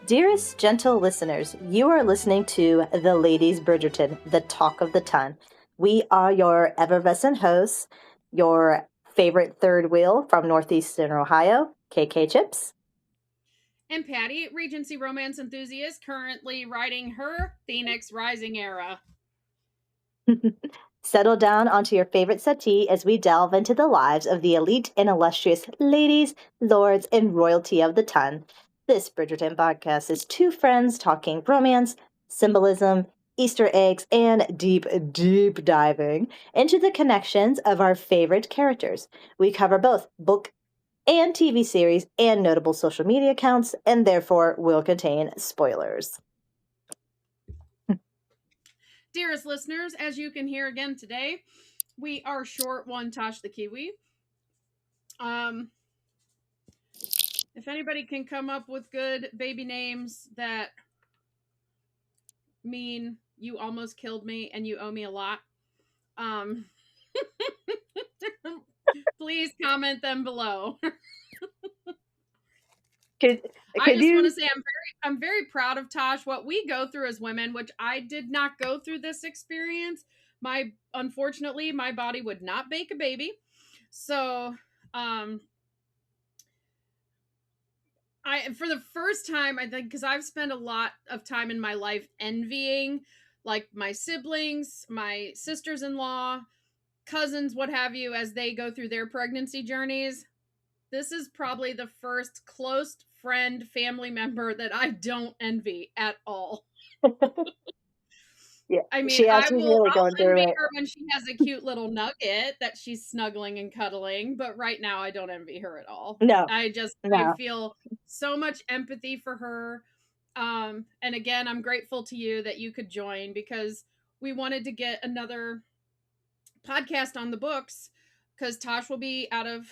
Dearest gentle listeners, you are listening to the Ladies Bridgerton, the talk of the ton. We are your effervescent hosts, your favorite third wheel from Northeastern Ohio, KK Chips. And Patti, Regency romance enthusiast, currently writing her Phoenix Rising era. Settle down onto your favorite settee as we delve into the lives of the elite and illustrious ladies, lords, and royalty of the ton. This Bridgerton podcast is two friends talking romance, symbolism, Easter eggs, and deep, deep diving into the connections of our favorite characters. We cover both book and TV series and notable social media accounts, and therefore will contain spoilers. Dearest listeners, as you can hear again today, we are short one Tash the Kiwi. If anybody can come up with good baby names that mean you almost killed me and you owe me a lot, please comment them below. I just want to say I'm very proud of Tash. What we go through as women, which I did not go through this experience. Unfortunately, my body would not bake a baby. So, for the first time, I think, because I've spent a lot of time in my life envying, like, my siblings, my sisters-in-law, cousins, what have you, as they go through their pregnancy journeys. This is probably the first close friend, family member that I don't envy at all. Yeah, I mean, I'll envy her when she has a cute little nugget that she's snuggling and cuddling, but right now I don't envy her at all. No. I feel so much empathy for her. And again, I'm grateful to you that you could join, because we wanted to get another podcast on the books, because Tosh will be out of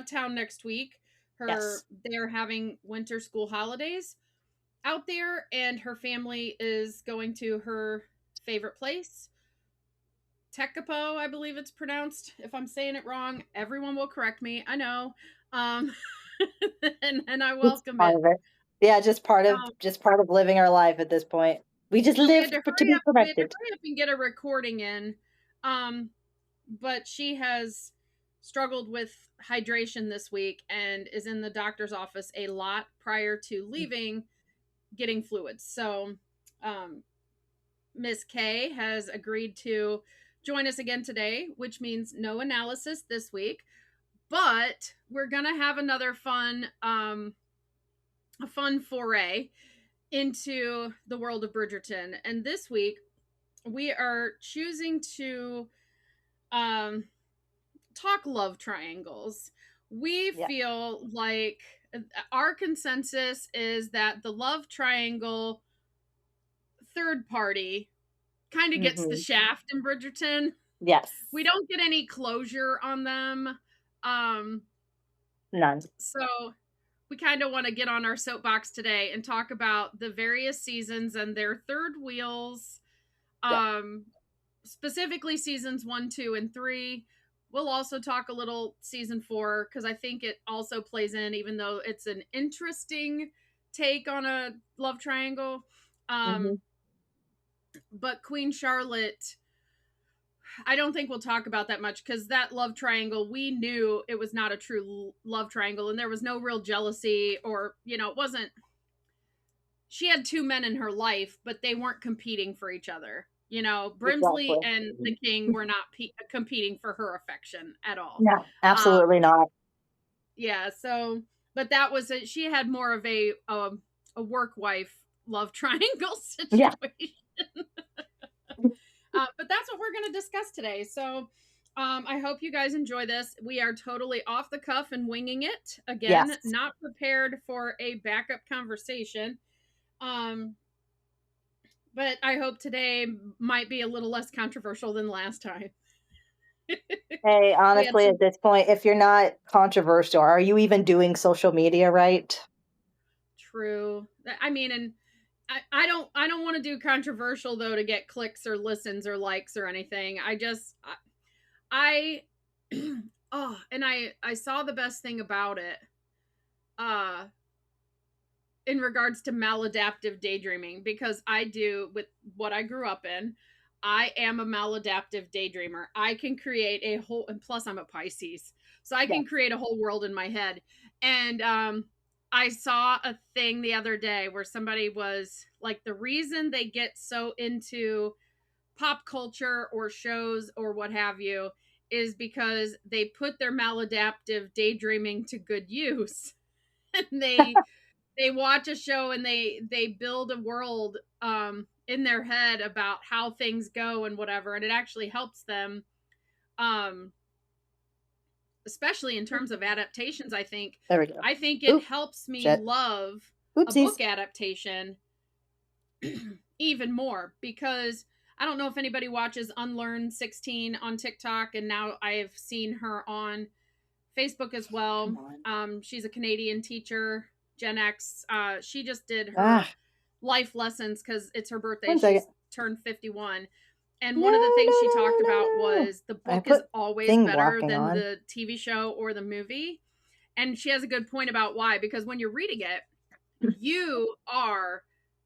town next week. They're having winter school holidays out there, and her family is going to her favorite place, Tekapo, I believe it's pronounced. If I'm saying it wrong, everyone will correct me. I know. And I welcome it. Yeah, just part of living our life at this point. We just live to be corrected. We had to hurry up and get a recording in. But she has struggled with hydration this week and is in the doctor's office a lot prior to leaving, getting fluids. So Miss K has agreed to join us again today, which means no analysis this week, but we're gonna have another fun foray into the world of Bridgerton. And this week we are choosing to talk love triangles. We feel like our consensus is that the love triangle third party kind of gets the shaft in Bridgerton. Yes. We don't get any closure on them. None. So we kind of want to get on our soapbox today and talk about the various seasons and their third wheels. Specifically seasons 1, 2, and 3. We'll also talk a little season 4, because I think it also plays in, even though it's an interesting take on a love triangle. But Queen Charlotte, I don't think we'll talk about that much, because that love triangle, we knew it was not a true love triangle, and there was no real jealousy, or, it wasn't. She had two men in her life, but they weren't competing for each other. Brimsley and the king were not competing for her affection at all. No, absolutely not. Yeah, so, but that was she had more of a work wife love triangle situation. Yeah. But that's what we're going to discuss today. So I hope you guys enjoy this. We are totally off the cuff and winging it. Again, not prepared for a backup conversation. But I hope today might be a little less controversial than last time. Hey, honestly, at this point, if you're not controversial, are you even doing social media right? True. I mean, and I don't want to do controversial, though, to get clicks or listens or likes or anything. I oh, and I saw the best thing about it. Uh in regards to maladaptive daydreaming, because I do with what I grew up in. I am a maladaptive daydreamer. I can create a whole, and plus I'm a Pisces, so I can Yes. create a whole world in my head. And I saw a thing the other day where somebody was like, the reason they get so into pop culture or shows or what have you is because they put their maladaptive daydreaming to good use. And they watch a show and they build a world in their head about how things go and whatever, and it actually helps them, um especially in terms of adaptations. There we go. I think it Oop, helps me shit. love a Oopsies. book adaptation even more, because I don't know if anybody watches Unlearn 16 on TikTok, and now I've seen her on Facebook as well. Come on. She's a Canadian teacher, Gen X. She just did her Ah, life lessons because it's her birthday. 1 second. She's turned 51. And No, one of the things no, she no, talked no, about no, no. was the I book is put always thing better blocking than on. the TV show or the movie. And she has a good point about why, because when you're reading it, you are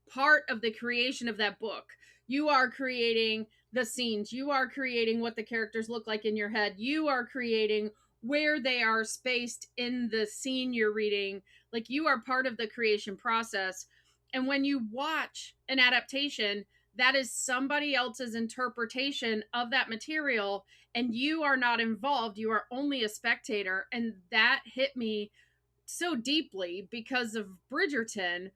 part of the creation of that book. You are creating the scenes. You are creating what the characters look like in your head. You are creating where they are spaced in the scene you're reading. Like, you are part of the creation process. And when you watch an adaptation, that is somebody else's interpretation of that material, and you are not involved. You are only a spectator. And that hit me so deeply because of Bridgerton.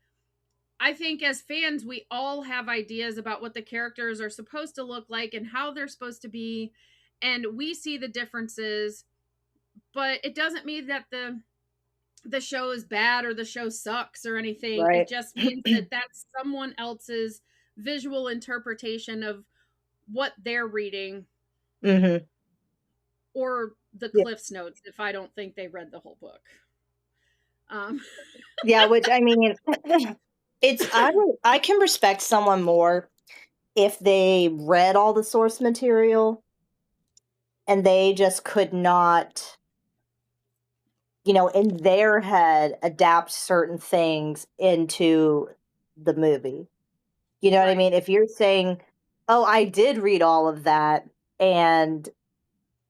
I think as fans, we all have ideas about what the characters are supposed to look like and how they're supposed to be. And we see the differences, but it doesn't mean that the show is bad or the show sucks or anything. It Right. just means that that's someone else's visual interpretation of what they're reading, Mm-hmm. or the Yeah. Cliff's Notes if I don't think they read the whole book. Um, Yeah, which I mean, I can respect someone more if they read all the source material and they just could not, in their head, adapt certain things into the movie. You know what I right, mean? If you're saying, "Oh, I did read all of that and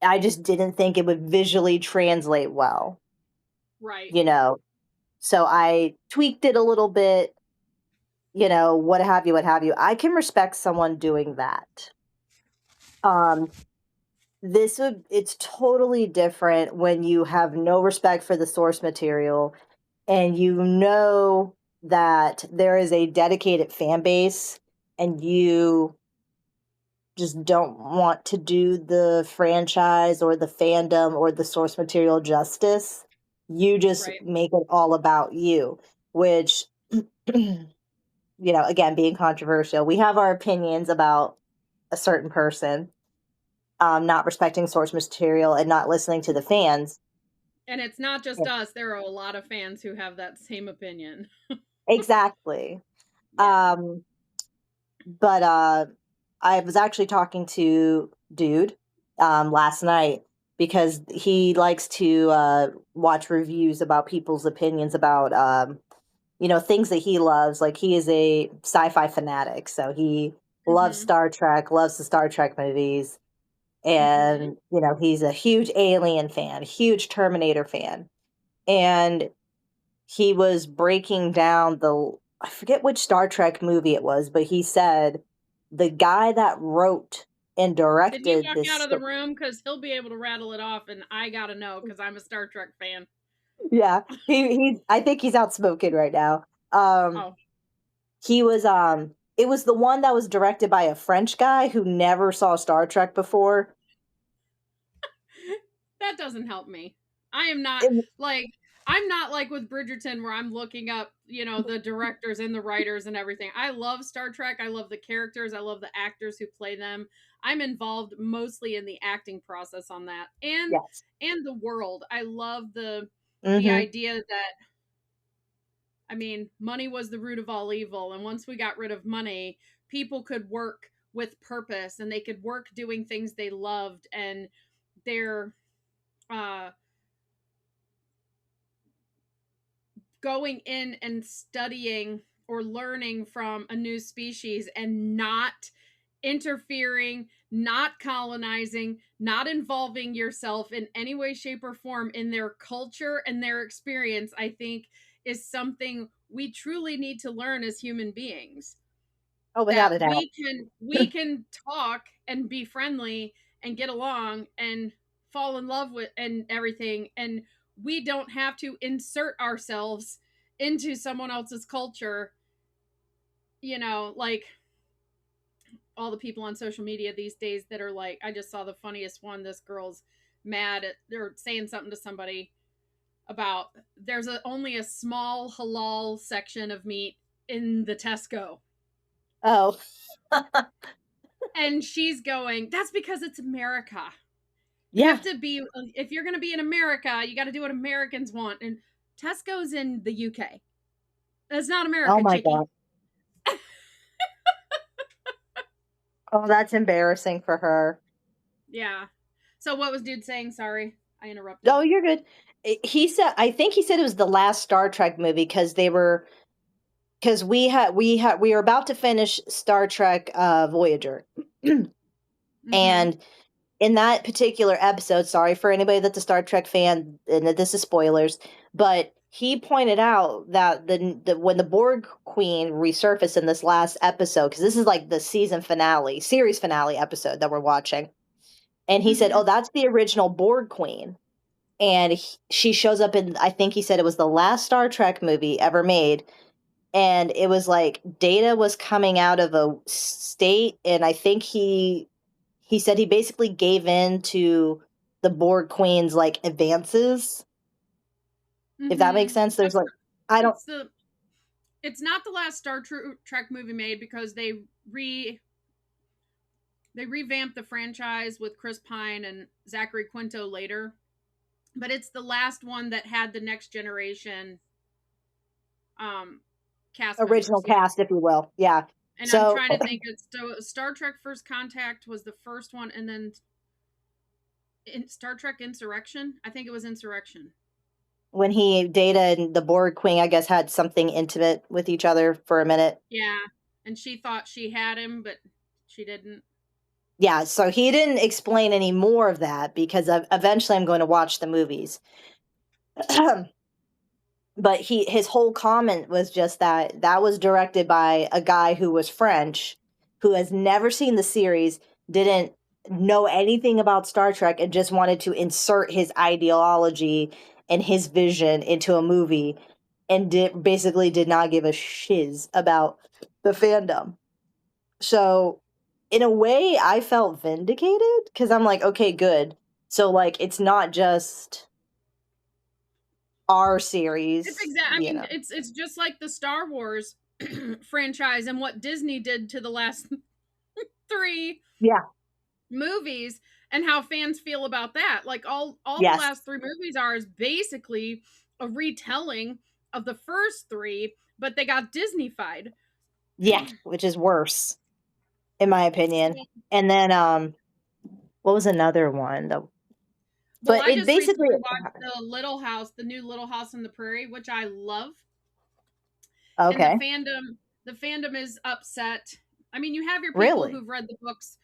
I just didn't think it would visually translate well," right. you know. So I tweaked it a little bit, what have you, what have you. I can respect someone doing that. Um, it's totally different when you have no respect for the source material and you know that there is a dedicated fan base and you just don't want to do the franchise or the fandom or the source material justice. You just Right. make it all about you, which, again, being controversial, we have our opinions about a certain person, not respecting source material and not listening to the fans. And it's not Yeah. just us. There are a lot of fans who have that same opinion. Exactly. Yeah. Um, but I was actually talking to Dude last night because he likes to watch reviews about people's opinions about things that he loves. Like, he is a sci-fi fanatic, so he loves Mhm. Star Trek, loves the Star Trek movies, Mhm. and he's a huge Alien fan, huge Terminator fan, and he was breaking down I forget which Star Trek movie it was, but he said the guy that wrote and Did he directed walk out this. of the room? Because he'll be able to rattle it off, and I gotta know because I'm a Star Trek fan. Yeah, I think he's outspoken right now. Oh, He was it was the one that was directed by a French guy who never saw Star Trek before. that doesn't help me. I am not It- like I'm not like with Bridgerton where I'm looking up, the directors and the writers and everything. I love Star Trek. I love the characters. I love the actors who play them. I'm involved mostly in the acting process on that. yes. And the world. I love the Mhm. idea that, I mean, money was the root of all evil. And once we got rid of money, people could work with purpose and they could work doing things they loved. And their uh going in and studying or learning from a new species and not interfering, not colonizing, not involving yourself in any way, shape, or form in their culture and their experience, I think is something we truly need to learn as human beings. Oh, without That a doubt. we can talk and be friendly and get along and fall in love with and everything, and we don't have to insert ourselves into someone else's culture, like all the people on social media these days that are like, I just saw the funniest one. This girl's mad at, they're saying something to somebody about there's only a small halal section of meat in the Tesco. Oh, And she's going, that's because it's America. You yeah. have to be, if you're going to be in America, you got to do what Americans want. And Tesco's in the UK. That's not Oh America, my chickie. God. Oh, that's embarrassing for her. Yeah. So what was dude saying? Sorry, I interrupted. Oh, you're good. I think he said it was the last Star Trek movie because we were about to finish Star Trek Voyager. Mm-hmm. And in that particular episode, sorry for anybody that's a Star Trek fan, and that this is spoilers, but he pointed out that when the Borg Queen resurfaced in this last episode, because this is like the series finale episode that we're watching, and he said, Mm-hmm. "Oh, that's the original Borg Queen," and she shows up in, I think he said it was the last Star Trek movie ever made, and it was like Data was coming out of a state, and I think he said he basically gave in to the Borg Queen's like advances, if that makes Mm-hmm. sense. There's That's like, I don't, it's the it's not the last Trek movie made because re they revamped the franchise with Chris Pine and Zachary Quinto later, but it's the last one that had the next generation um cast original members. Yeah. cast, if you will. Yeah. And I'm So trying to think, it's Star Trek First Contact was the first one, and then in Star Trek Insurrection, I think it was Insurrection. when Data and the Borg Queen, I guess, had something intimate with each other for a minute. Yeah. And she thought she had him, but she didn't. Yeah. So he didn't explain any more of that because eventually I'm going to watch the movies. But his whole comment was just that was directed by a guy who was French, who has never seen the series, didn't know anything about Star Trek, and just wanted to insert his ideology and his vision into a movie, and basically did not give a shiz about the fandom. So in a way I felt vindicated because I'm like, okay, good. So like it's not just our It's series, exact. I you mean, know. it's just like the Star Wars franchise and what Disney did to the last three Yeah. movies and how fans feel about that. Like all the Yes. last three movies are is basically a retelling of the first three, but they got Disneyfied. Yeah, which is worse, in my opinion. Well, And then what was another one? well, But I it just basically recently watched the new Little House on the Prairie, which I love. And okay. the fandom is upset. I mean, you have your people Really? who've read the books,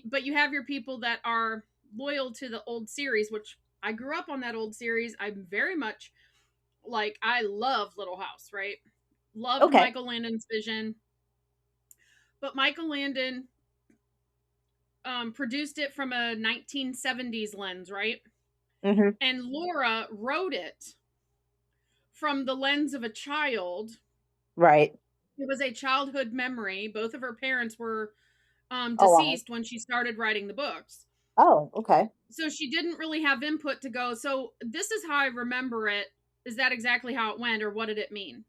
but you have your people that are loyal to the old series, which I grew up on that old series. I'm very much like, I love Little House, right? Loved Okay. Michael Landon's vision, but Michael Landon produced it from a 1970s lens, right? Mhm. And Laura wrote it from the lens of a child. Right. It was a childhood memory. Both of her parents were Oh wow. deceased when she started writing the books. Oh, okay. So she didn't really have input to go, so this is how I remember it. Is that exactly how it went, or what did it mean?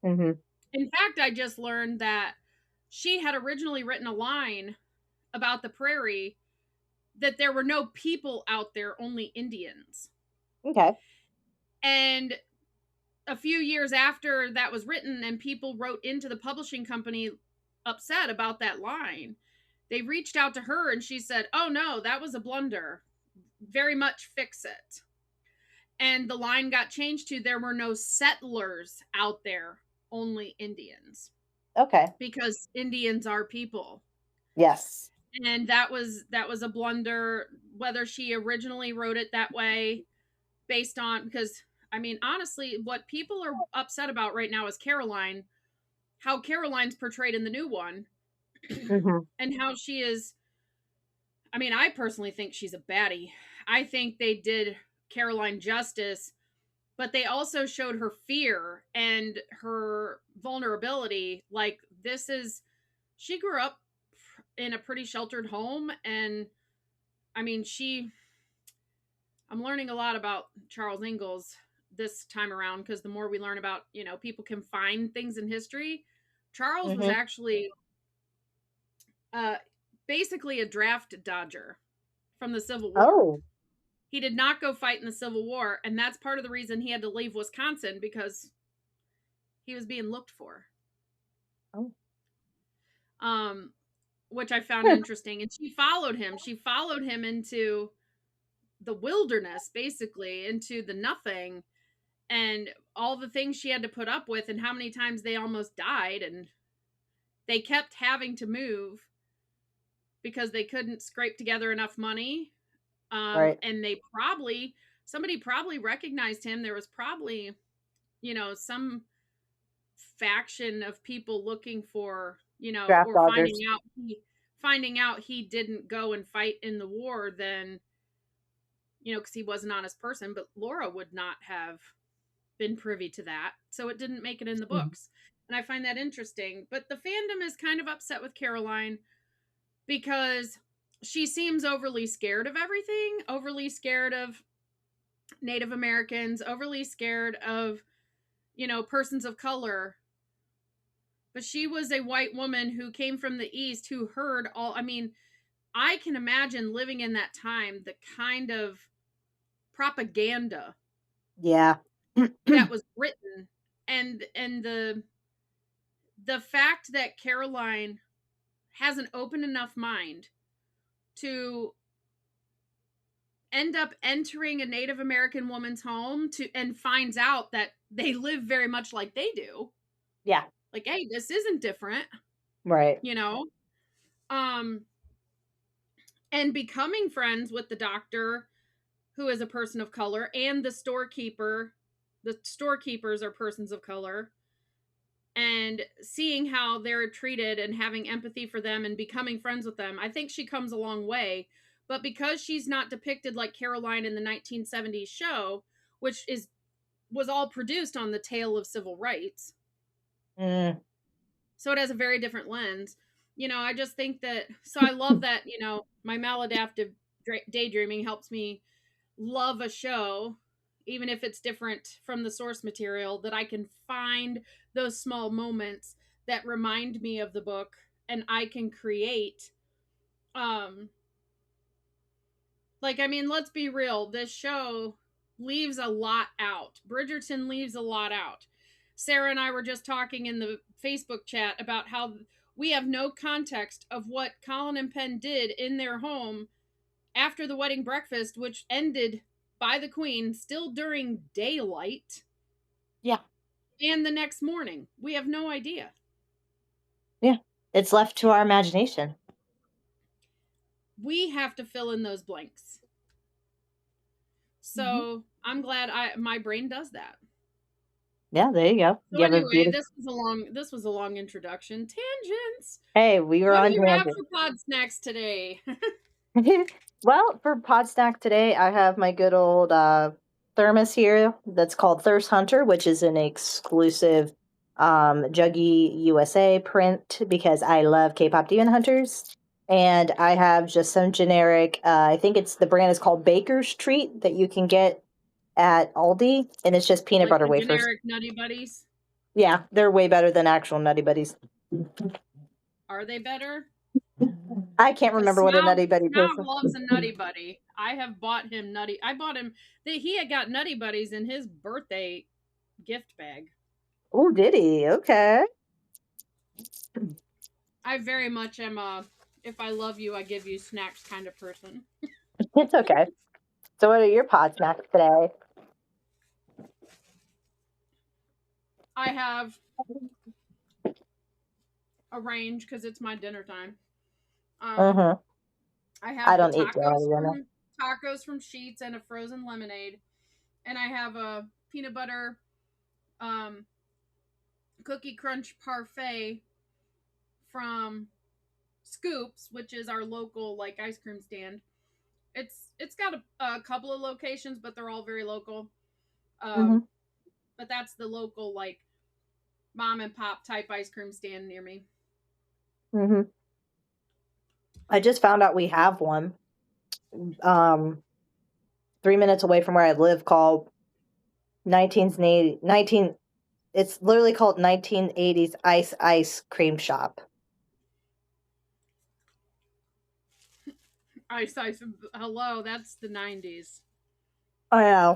Mhm. In fact, I just learned that she had originally written a line about the prairie that there were no people out there, only Indians. Okay. And a few years after that was written and people wrote into the publishing company upset about that line, they reached out to her and she said, "Oh no, that was a blunder. very much fix it. And the line got changed to there were no settlers out there, only Indians, Okay. because Indians are people. Yes. And that was a blunder, whether she originally wrote it that way based on, because I mean, honestly, what people are upset about right now is Caroline, how Caroline's portrayed in the new one, Hmm. and how she is. I mean, I personally think she's a baddie. I think they did Caroline justice, but they also showed her fear and her vulnerability. Like, she grew up in a pretty sheltered home, and I mean, I'm learning a lot about Charles Ingalls this time around, because the more we learn about, people can find things in history. Charles was Hmm. actually uh, basically a draft dodger from the Civil War. Oh. He did not go fight in the Civil War, and that's part of the reason he had to leave Wisconsin, because he was being looked for. Oh. Um, which I found interesting. And she followed him. She followed him into the wilderness, basically, into the nothing, and all the things she had to put up with, and how many times they almost died, and they kept having to move because they couldn't scrape together enough money. Right. And somebody probably recognized him. There was probably, some faction of people looking for, Draft or dodgers. finding out he didn't go and fight in the war, then, because he was an honest person. But Laura would not have been privy to that, so it didn't make it in the Mhm. books. And I find that interesting. But the fandom is kind of upset with Caroline because she seems overly scared of everything, overly scared of Native Americans, overly scared of, persons of color. But she was a white woman who came from the East, who heard all. I mean, I can imagine living in that time, the kind of propaganda Yeah. that was written, and the fact that Caroline has an open enough mind to end up entering a Native American woman's home and finds out that they live very much like they do. Yeah. Like, hey, this isn't different, Right. you know? Um, and becoming friends with the doctor, who is a person of color, and the storekeeper. The storekeepers are persons of color, and seeing how they're treated and having empathy for them and becoming friends with them, I think she comes a long way. But because she's not depicted like Caroline in the 1970s show, which was all produced on the tale of civil rights, Mm. so it has a very different lens. I just think that, so I love that, my maladaptive daydreaming helps me love a show, even if it's different from the source material, that I can find those small moments that remind me of the book, and I can create. Um, like, I mean, let's be real, this show leaves a lot out. Bridgerton leaves a lot out. Sarah and I were just talking in the Facebook chat about how we have no context of what Colin and Penn did in their home after the wedding breakfast, which ended by the Queen still during daylight, Yeah. and the next morning. We have no idea. Yeah. It's left to our imagination. We have to fill in those blanks. Mhm. So I'm glad my brain does that. Yeah, there you go. So You have a anyway, beautiful. this was a long introduction. Tangents. Hey, we were What do on you have tangent. for pod snacks today? Well, for pod snack today, I have my good old thermos here that's called Thirst Hunter, which is an exclusive Juggy USA print because I love K-pop demon hunters. And I have just some generic. I think the brand is called Baker's Treat that you can get at Aldi, and it's just peanut Like butter the wafers. generic Nutty Buddies? Yeah, they're way better than actual Nutty Buddies. Are they better? I can't Because remember what a Nutty Buddy Snout tastes loves a Nutty Buddy. I have bought him Nutty. I bought him. He had got Nutty Buddies in his birthday gift bag. Oh, did he? Okay. I very much am a if I love you, I give you snacks kind of person. It's okay. So what are your pod snacks today? I have a range because it's my dinner time. Mm-hmm. I I have the don't eat dinner. tacos from Sheets and a frozen lemonade, and I have a peanut butter um, cookie crunch parfait from Scoops, which is our local like ice cream stand. It's got a couple of locations, but they're all very local. Mm-hmm. But that's the local like mom and pop type ice cream stand near me. Mm-hmm. I just found out we have one 3 minutes away from where I live called 19. It's literally called 1980s Ice Cream Shop. Ice Ice. Hello, that's the 90s. Oh yeah.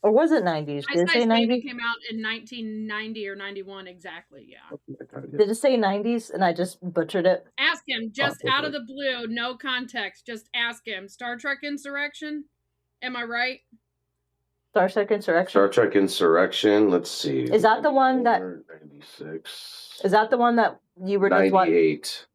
Or was it 90s? Ice Did it say Ice Baby 90s? came out in 1990 or 91 exactly, yeah. Did it say 90s and I just butchered it? Ask him, just out of the blue, no context. Just ask him. Star Trek Insurrection? Am I right? Star Trek Insurrection. Star Trek Insurrection. Let's see. Is that the one that 96? Is that the one that you were just watching? 98.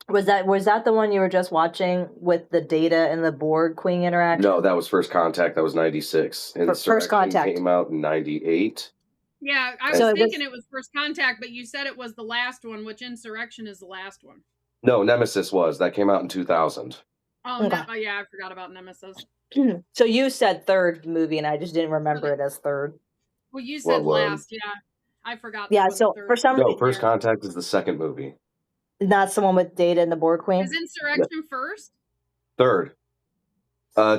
Was that the one you were just watching with the Data and the Borg Queen interaction? No, that was First Contact. That was 96. First Contact came out in 98. Yeah, I was thinking it was First Contact, but you said it was the last one, which Insurrection is the last one. No, Nemesis was. That came out in 2000. Oh, okay. Yeah, I forgot about Nemesis. So you said third movie, and I just didn't remember it as third. Well, you said last, yeah. I forgot. Yeah, so for some reason... No, First Contact is the second movie. And that's the one with Data and the Borg Queen? Is Insurrection first? Third.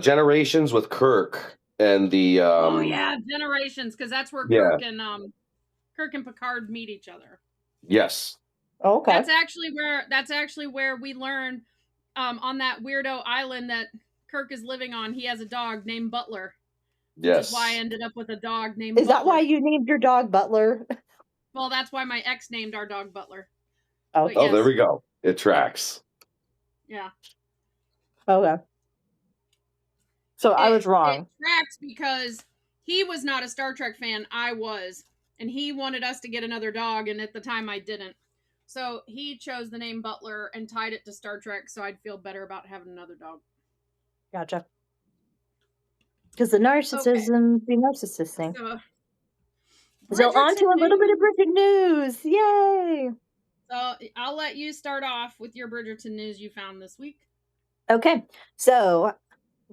Generations with Kirk and the... oh, yeah, Generations, because that's where Kirk and Picard meet each other. Yes. Oh, okay. That's actually where we learn on that weirdo island that Kirk is living on, he has a dog named Butler. Yes. Which is why I ended up with a dog named Is Butler. that why you named your dog Butler? Well, that's why my ex named our dog Butler. Oh, yes. There we go. It tracks. Yeah. Okay. So I was wrong. It tracks because he was not a Star Trek fan. I was. And he wanted us to get another dog, and at the time I didn't. So he chose the name Butler and tied it to Star Trek so I'd feel better about having another dog. Gotcha. Because the narcissism, the narcissist thing. So on to a little bit of Bridgerton news. Yay! So I'll let you start off with your Bridgerton news you found this week. Okay. So,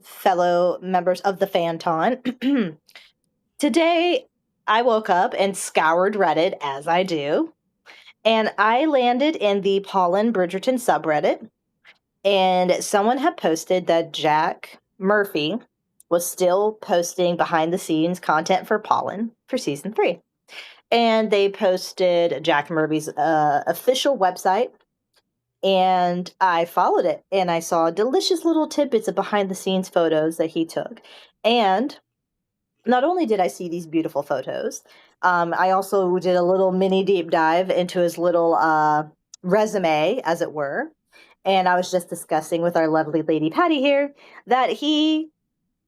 fellow members of the Fanton, today I woke up and scoured Reddit, as I do, and I landed in the Paulin Bridgerton subreddit, and someone had posted that Jack Murphy was still posting behind-the-scenes content for Paulin for season 3. And they posted Jack Murphy's official website, and I followed it, and I saw delicious little tidbits of behind-the-scenes photos that he took. And not only did I see these beautiful photos, I also did a little mini deep dive into his little resume, as it were. And I was just discussing with our lovely lady Patti here that he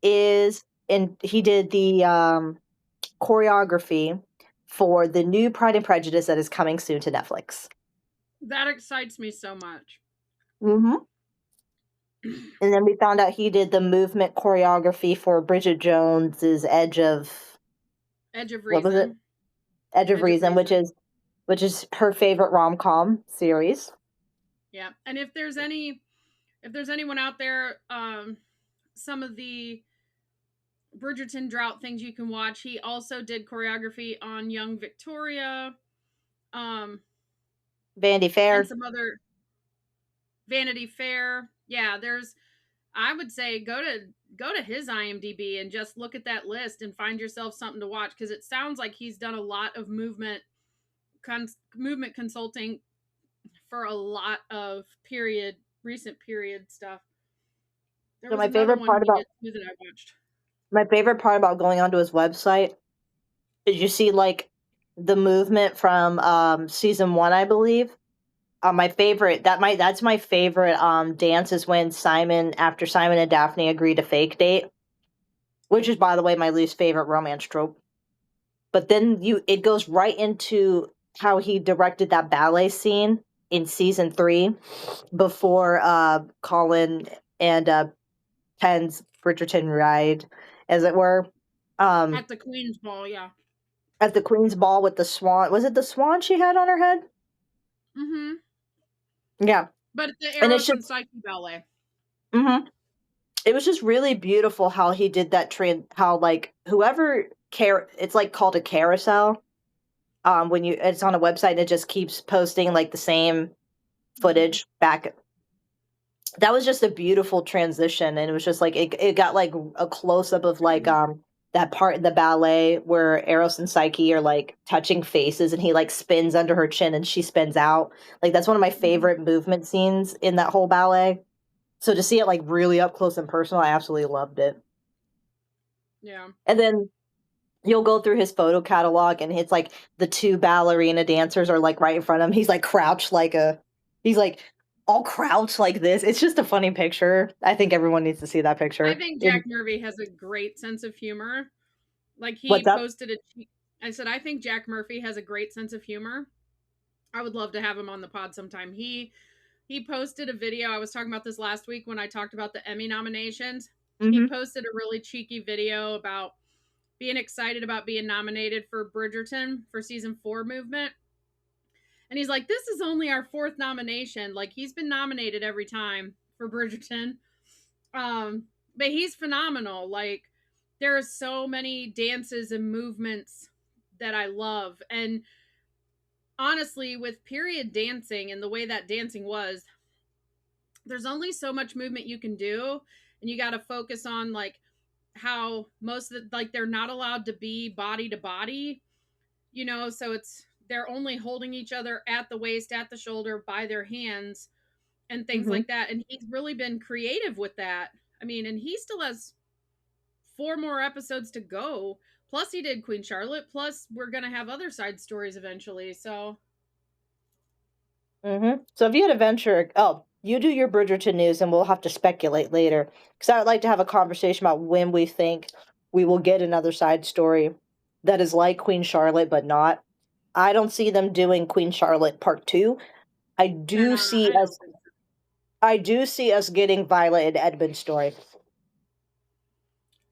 did the choreography for the new Pride and Prejudice that is coming soon to Netflix. That excites me so much. Mm-hmm. And then we found out he did the movement choreography for Bridget Jones's Edge of Reason. What was it? Edge of Reason, which is her favorite rom-com series. Yeah, and if there's anyone out there, some of the Bridgerton drought things you can watch. He also did choreography on Young Victoria, Vanity Fair, and some other Vanity Fair. Yeah, I would say go to his IMDb and just look at that list and find yourself something to watch, because it sounds like he's done a lot of movement consulting for a lot of recent period stuff. So my favorite part about going onto his website is you see like the movement from season 1, I believe. That's my favorite dance is when Simon and Daphne agree to fake date, which is, by the way, my least favorite romance trope. But then it goes right into how he directed that ballet scene in season 3 before Colin and Penn's Bridgerton ride, as it were. At the Queen's Ball, yeah. At the Queen's Ball with the swan. Was it the swan she had on her head? Mm-hmm. Yeah. But the And it's Eros just, and Psyche ballet. mm-hmm. It was just really beautiful how he did that how like whoever it's like called a carousel. When it's on a website and it just keeps posting like the same footage back. That was just a beautiful transition, and it was just like it got like a close up of like that part in the ballet where Eros and Psyche are like touching faces, and he like spins under her chin and she spins out. Like that's one of my favorite movement scenes in that whole ballet. So to see it like really up close and personal, I absolutely loved it. Yeah. And then you'll go through his photo catalog, and it's like the 2 ballerina dancers are like right in front of him. He's like crouched he's like all crouched like this. It's just a funny picture. I think everyone needs to see that picture. I think Jack Murphy has a great sense of humor. Like What's he up? posted I said, I think Jack Murphy has a great sense of humor. I would love to have him on the pod sometime. He posted a video. I was talking about this last week when I talked about the Emmy nominations. He posted a really cheeky video about being excited about being nominated for Bridgerton for season 4 movement. And he's like, this is only our 4th nomination. Like he's been nominated every time for Bridgerton. But he's phenomenal. Like there are so many dances and movements that I love. And honestly, with period dancing and the way that dancing was, there's only so much movement you can do. And you got to focus on like how most of the, like they're not allowed to be body to body, you know, so they're only holding each other at the waist, at the shoulder, by their hands and things like that. And he's really been creative with that. I mean, and he still has 4 more episodes to go. Plus he did Queen Charlotte. Plus we're going to have other side stories eventually. So. So if you had a venture, you do your Bridgerton news and we'll have to speculate later. Because I would like to have a conversation about when we think we will get another side story that is like Queen Charlotte, but not. I don't see them doing Queen Charlotte Part 2. I do see us getting Violet and Edmund's story.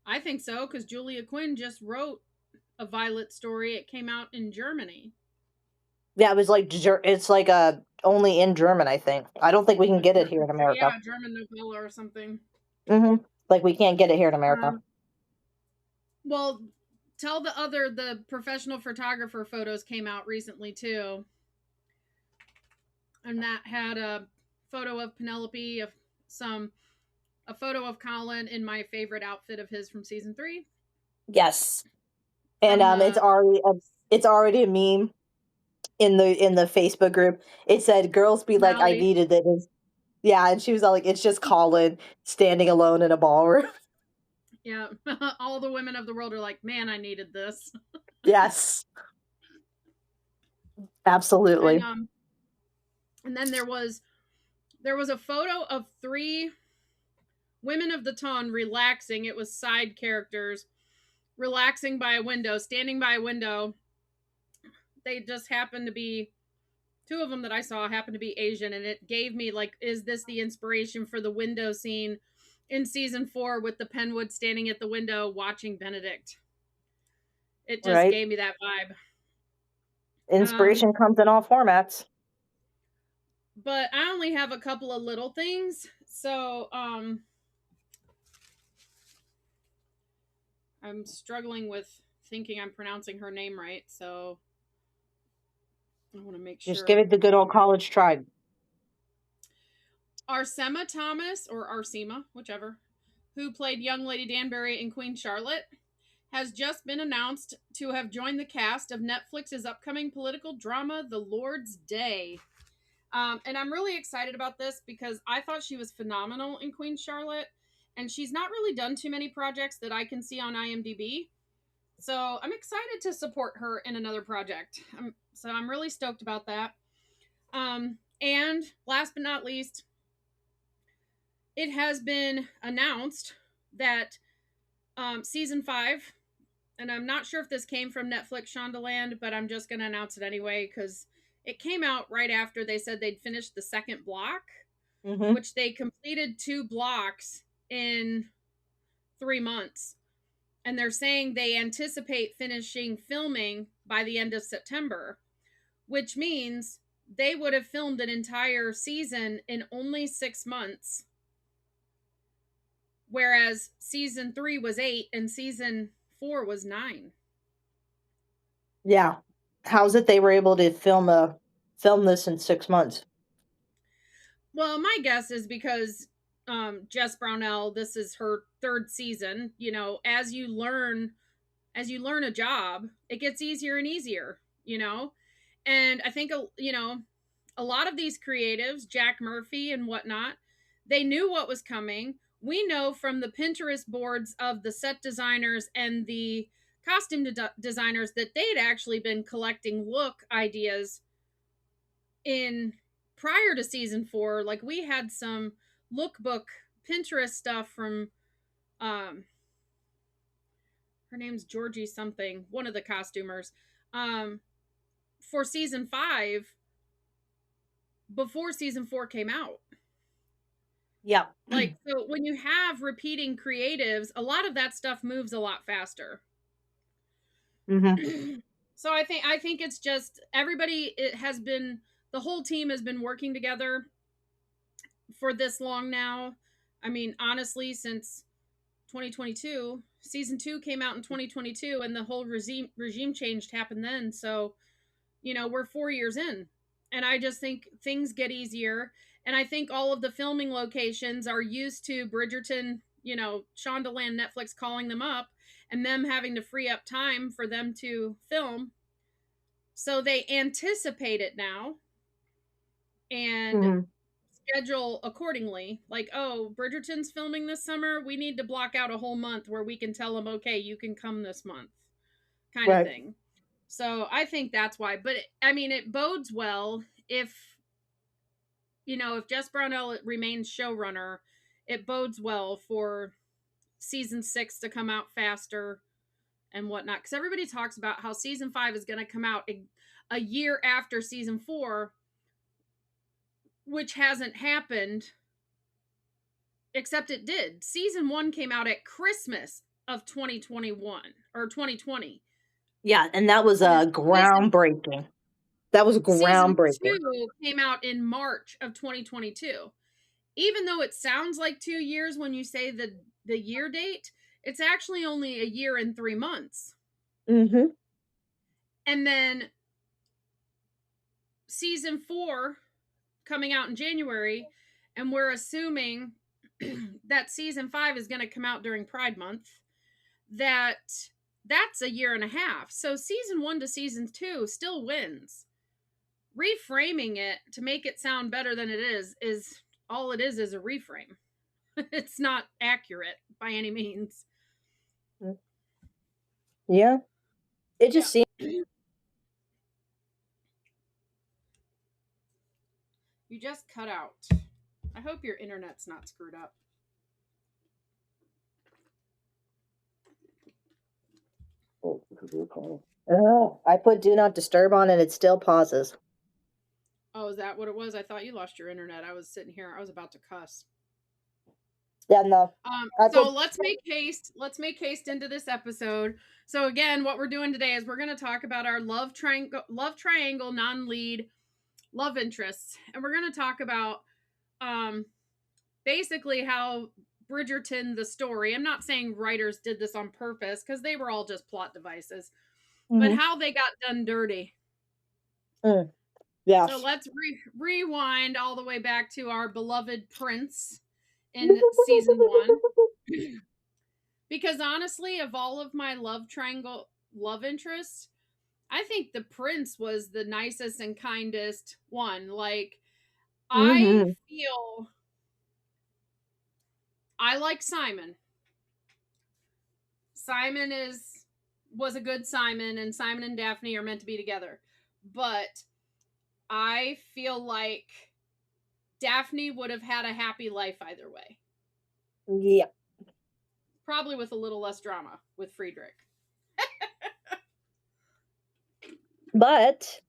I think so, because Julia Quinn just wrote a Violet story. It came out in Germany. Yeah, it was like it's like only in German, I think. I don't think we can get it here in America. Yeah, German novella or something. Like we can't get it here in America. Well, tell the professional photographer photos came out recently too. And that had a photo of Penelope, a photo of Colin in my favorite outfit of his from season 3. Yes. And it's already a meme in the Facebook group. It said girls be like, I needed it. Yeah, and she was all like, it's just Colin standing alone in a ballroom. Yeah. All the women of the world are like, man, I needed this. Yes. Absolutely. And then there was a photo of 3 women of the ton relaxing. It was side characters relaxing by a window, standing by a window. They just happened to be 2 of them that I saw happened to be Asian, and it gave me like, is this the inspiration for the window scene in season 4 with the Penwood standing at the window watching Benedict? It just gave me that vibe. Inspiration comes in all formats. But I only have a couple of little things. So I'm struggling with thinking I'm pronouncing her name right, so I want to make sure. Just give it the good old college try. Arsema Thomas, or Arsema, whichever, who played young Lady Danbury in Queen Charlotte, has just been announced to have joined the cast of Netflix's upcoming political drama, The Lord's Day. And I'm really excited about this because I thought she was phenomenal in Queen Charlotte, and she's not really done too many projects that I can see on IMDb. So I'm excited to support her in another project. So I'm really stoked about that. And last but not least, it has been announced that Season 5, and I'm not sure if this came from Netflix Shondaland, but I'm just going to announce it anyway because it came out right after they said they'd finished the second block, which they completed 2 blocks in 3 months. And they're saying they anticipate finishing filming by the end of September, which means they would have filmed an entire season in only 6 months. Whereas season 3 was 8 and season 4 was 9. Yeah. How's it they were able to film this in 6 months? Well, my guess is because Jess Brownell, this is her 3rd season. You know, as you learn a job, it gets easier and easier, you know? And I think, you know, a lot of these creatives, Jack Murphy and whatnot, they knew what was coming. We know from the Pinterest boards of the set designers and the costume designers that they'd actually been collecting look ideas in prior to season 4. Like, we had some lookbook Pinterest stuff from her name's Georgie something, one of the costumers, for season 5 before season 4 came out. Yeah. Like, so when you have repeating creatives, a lot of that stuff moves a lot faster. So I think it's just everybody, the whole team has been working together for this long now. I mean, honestly, since 2022, season 2 came out in 2022 and the whole regime change happened then. So, you know, we're 4 years in, and I just think things get easier. And I think all of the filming locations are used to Bridgerton, you know, Shondaland, Netflix calling them up and them having to free up time for them to film. So they anticipate it now and schedule accordingly. Like, oh, Bridgerton's filming this summer. We need to block out a whole month where we can tell them, okay, you can come this month, kind of thing. So I think that's why. But I mean, it bodes well if, you know, if Jess Brownell remains showrunner, it bodes well for season 6 to come out faster and whatnot. Because everybody talks about how season 5 is going to come out a year after season 4, which hasn't happened, except it did. Season 1 came out at Christmas of 2021 or 2020. Yeah, and that was groundbreaking. That was groundbreaking. Season 2 came out in March of 2022. Even though it sounds like 2 years when you say the year date, it's actually only a year and 3 months. And then season 4 coming out in January, and we're assuming that season 5 is going to come out during Pride Month, that's a year and a half. So season 1 to season 2 still wins. Reframing it to make it sound better than it is all it is a reframe. It's not accurate by any means. Yeah. It just seems. You just cut out. I hope your internet's not screwed up. I put do not disturb on and it still pauses. Oh, is that what it was? I thought you lost your internet. I was sitting here. I was about to cuss. Yeah, no. So let's make haste. Let's make haste into this episode. So again, what we're doing today is we're going to talk about our love triangle non-lead love interests, and we're going to talk about basically how Bridgerton, the story. I'm not saying writers did this on purpose because they were all just plot devices, but how they got done dirty. Yeah. So let's rewind all the way back to our beloved prince in season 1. Because honestly, of all of my love triangle love interests, I think the prince was the nicest and kindest one. Like, I feel I like Simon. Simon was a good Simon, and Simon and Daphne are meant to be together. But I feel like Daphne would have had a happy life either way. Yeah. probably with a little less drama with Friedrich. But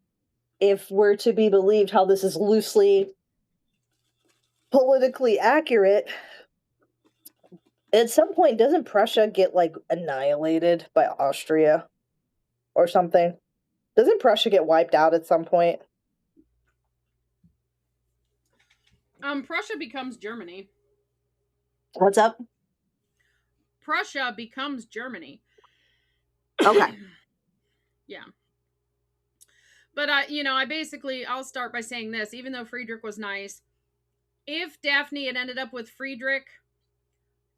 if we're to be believed how this is loosely politically accurate, at some point, doesn't Prussia get, like, annihilated by Austria or something? Doesn't Prussia get wiped out at some point? Prussia becomes Germany. What's up? Prussia becomes Germany. Okay. Yeah. But I'll start by saying this, even though Friedrich was nice, if Daphne had ended up with Friedrich,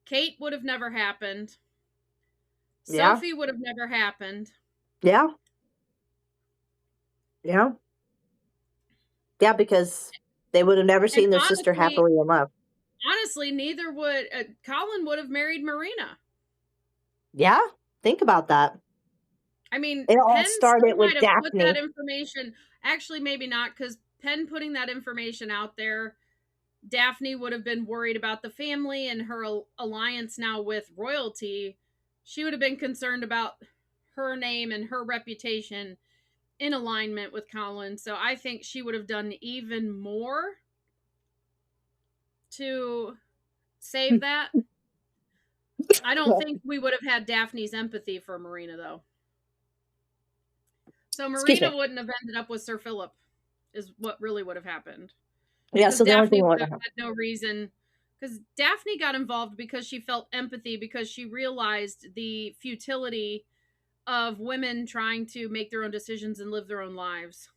Kate would have never happened. Yeah. Sophie would have never happened. Yeah. Yeah. Yeah, because they would have never seen their sister happily in love. Honestly, neither would Colin would have married Marina. Yeah, think about that. I mean, it all Penn started with might have Daphne. put that information. Actually, maybe not, because Penn putting that information out there, Daphne would have been worried about the family and her alliance now with royalty. She would have been concerned about her name and her reputation in alignment with Colin. So I think she would have done even more to save that. I don't think we would have had Daphne's empathy for Marina, though. So Marina wouldn't have ended up with Sir Philip, is what really would have happened. Yeah, so Daphne would have had no reason. Because Daphne got involved because she felt empathy, because she realized the futility of women trying to make their own decisions and live their own lives.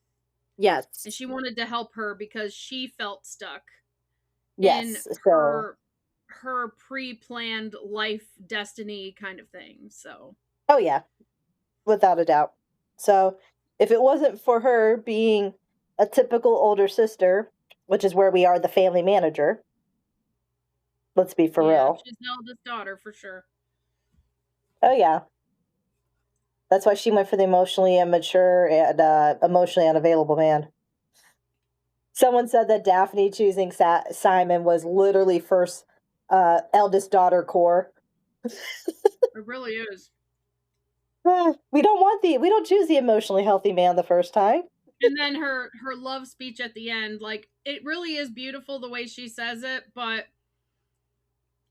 Yes. And she wanted to help her because she felt stuck in her pre-planned life destiny kind of thing. So. Oh, yeah. Without a doubt. So if it wasn't for her being a typical older sister, which is where we are the family manager, let's be for real. She's the eldest daughter for sure. Oh, yeah. That's why she went for the emotionally immature and emotionally unavailable man. Someone said that Daphne choosing Simon was literally first eldest daughter core. It really is. We don't choose the emotionally healthy man the first time. And then her love speech at the end, like, it really is beautiful the way she says it, but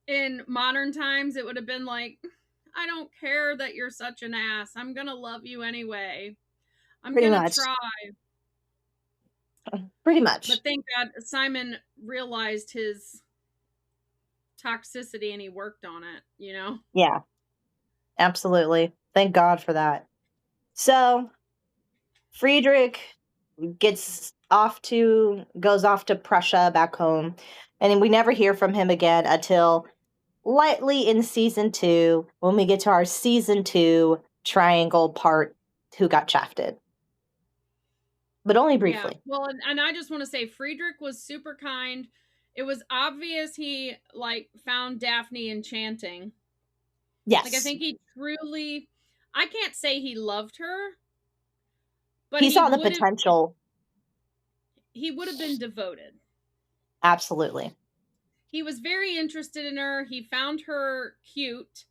in modern times it would have been like, I don't care that you're such an ass. I'm gonna love you anyway. I'm gonna try. Pretty much. But thank God Simon realized his toxicity and he worked on it, you know? Yeah. Absolutely. Thank God for that. So Friedrich goes off to Prussia back home, and we never hear from him again until lightly in season 2, when we get to our season 2 triangle part, who got shafted. But only briefly. Yeah. Well, and I just want to say Friedrich was super kind. It was obvious he, like, found Daphne enchanting. Yes. Like, I think he truly, I can't say he loved her, but he saw the potential. He would have been devoted. Absolutely. He was very interested in her. He found her cute.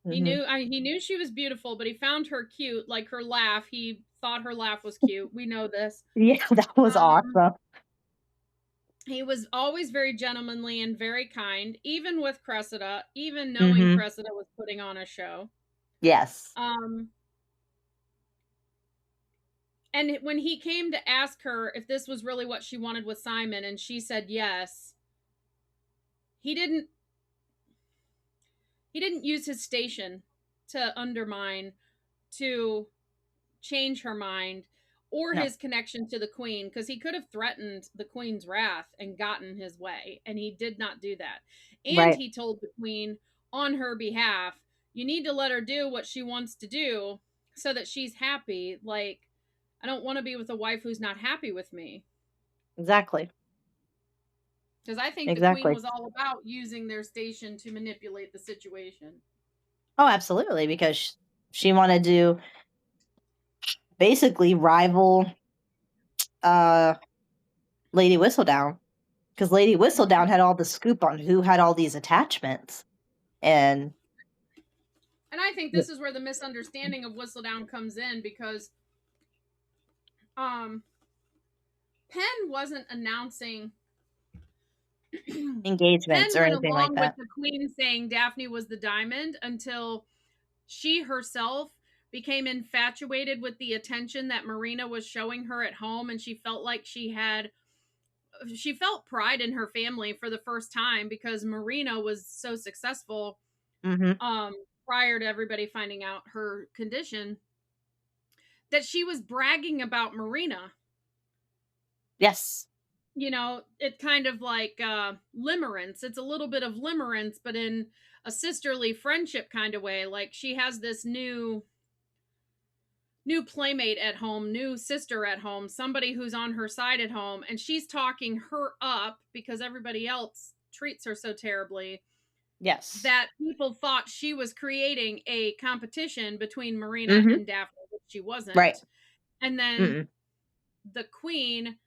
Mm-hmm. He knew she was beautiful, but he found her cute. Like, her laugh, he thought her laugh was cute. We know this. Yeah, that was awesome. He was always very gentlemanly and very kind, even with Cressida, even knowing Cressida was putting on a show. Yes. And when he came to ask her if this was really what she wanted with Simon, and she said yes, he didn't use his station to undermine, to change her mind, or his connection to the queen, because he could have threatened the queen's wrath and gotten his way, and he did not do that. And he told the queen on her behalf, you need to let her do what she wants to do so that she's happy. Like, I don't want to be with a wife who's not happy with me. Exactly. Because I think the queen was all about using their station to manipulate the situation. Oh, absolutely, because she wanted to basically rival Lady Whistledown, because Lady Whistledown had all the scoop on who had all these attachments. And I think this is where the misunderstanding of Whistledown comes in, because Penn wasn't announcing engagements Penn or went anything like along with that. the Queen saying Daphne was the diamond until she herself became infatuated with the attention that Marina was showing her at home, and she felt like she felt pride in her family for the first time because Marina was so successful prior to everybody finding out her condition, that she was bragging about Marina. Yes. It kind of like limerence. It's a little bit of limerence, but in a sisterly friendship kind of way. Like, she has this new playmate at home, new sister at home, somebody who's on her side at home, and she's talking her up because everybody else treats her so terribly. Yes. That people thought she was creating a competition between Marina and Daphne, but she wasn't. Right. And then the Queen,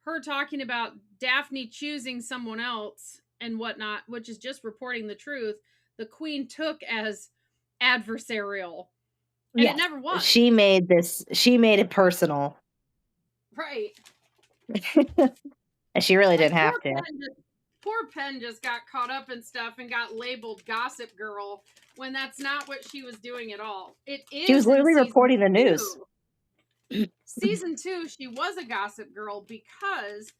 her talking about Daphne choosing someone else and whatnot, which is just reporting the truth, the Queen took as adversarial. And it never was. She made it personal. Right. And she really didn't have to. Poor Penn just got caught up in stuff and got labeled gossip girl when that's not what she was doing at all. It is. She was literally reporting the news. Season 2, she was a gossip girl because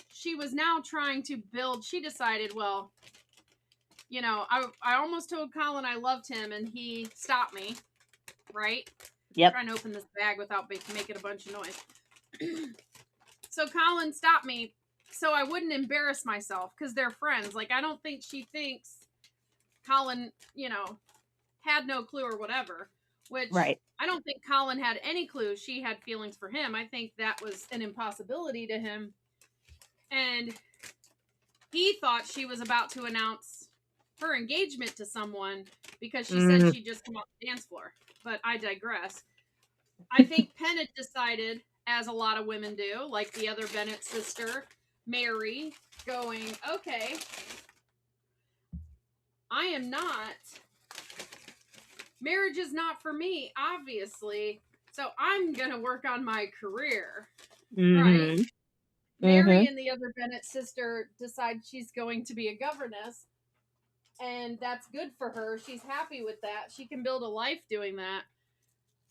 she was now trying to build. She decided, well, I almost told Colin I loved him and he stopped me. Right? Yep. I'm trying to open this bag without making a bunch of noise. So Colin stopped me so I wouldn't embarrass myself because they're friends. Like, I don't think she thinks Colin, had no clue or whatever, which I don't think Colin had any clue she had feelings for him. I think that was an impossibility to him. And he thought she was about to announce her engagement to someone because she said she'd just come off the dance floor. But I digress. I think Penn had decided, as a lot of women do, like the other Bennett sister, Mary, going, okay, marriage is not for me, obviously, so I'm going to work on my career, right? Mary and the other Bennett sister decide she's going to be a governess, and that's good for her. She's happy with that. She can build a life doing that.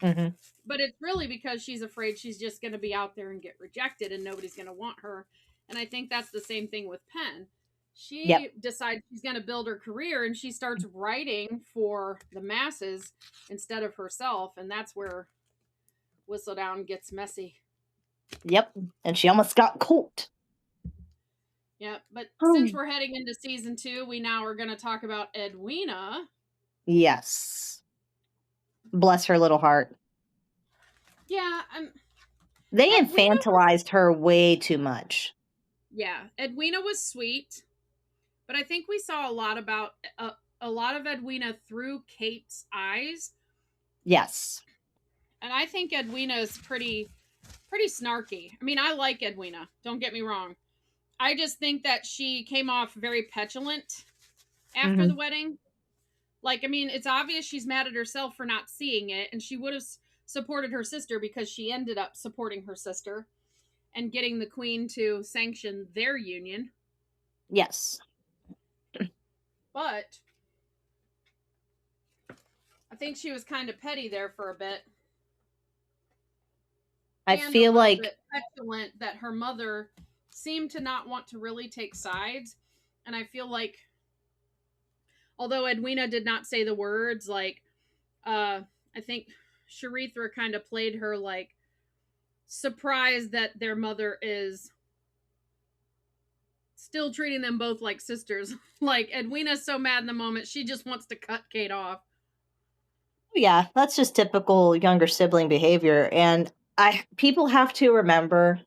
But it's really because she's afraid she's just going to be out there and get rejected and nobody's going to want her. And I think that's the same thing with Penn. She decides she's going to build her career and she starts writing for the masses instead of herself. And that's where Whistledown gets messy. Yep. And she almost got caught. Yep. But since we're heading into season 2, we now are going to talk about Edwina. Yes. Bless her little heart. Yeah. They infantilized her way too much. Yeah. Edwina was sweet, but I think we saw a lot of Edwina through Kate's eyes. Yes. And I think Edwina is pretty snarky. I mean, I like Edwina. Don't get me wrong. I just think that she came off very petulant after the wedding. Like, I mean, it's obvious she's mad at herself for not seeing it, and she would have supported her sister because she ended up supporting her sister and getting the Queen to sanction their union. Yes. But I think she was kind of petty there for a bit. I feel like petulant that her mother seemed to not want to really take sides. And I feel like, although Edwina did not say the words, like, I think Sharithra kind of played her, like, surprised that their mother is still treating them both like sisters. Like, Edwina's so mad in the moment, she just wants to cut Kate off. Yeah, that's just typical younger sibling behavior. And people have to remember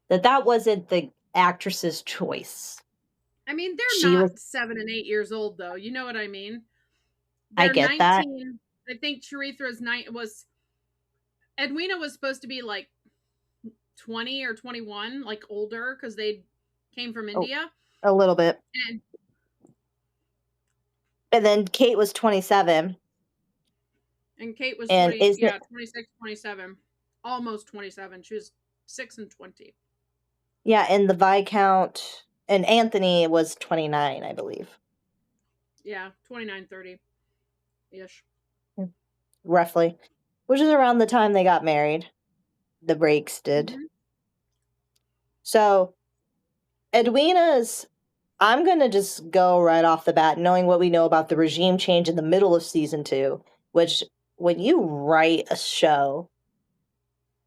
that wasn't the actress's choice. I mean, they're not 7 and 8 years old, though. You know what I mean? I get 19, that. I think Sharithra's Edwina was supposed to be like 20 or 21, like older, because they came from India. A little bit. And then Kate was 27. And Kate was And 26, 27. Almost 27. She was 6 and 20. Yeah, and the Viscount and Anthony was 29, I believe. Yeah, 29, 30-ish. Roughly. Which is around the time they got married. The Breaks did. Mm-hmm. So, Edwina's... I'm going to just go right off the bat, knowing what we know about the regime change in the middle of season 2, which, when you write a show,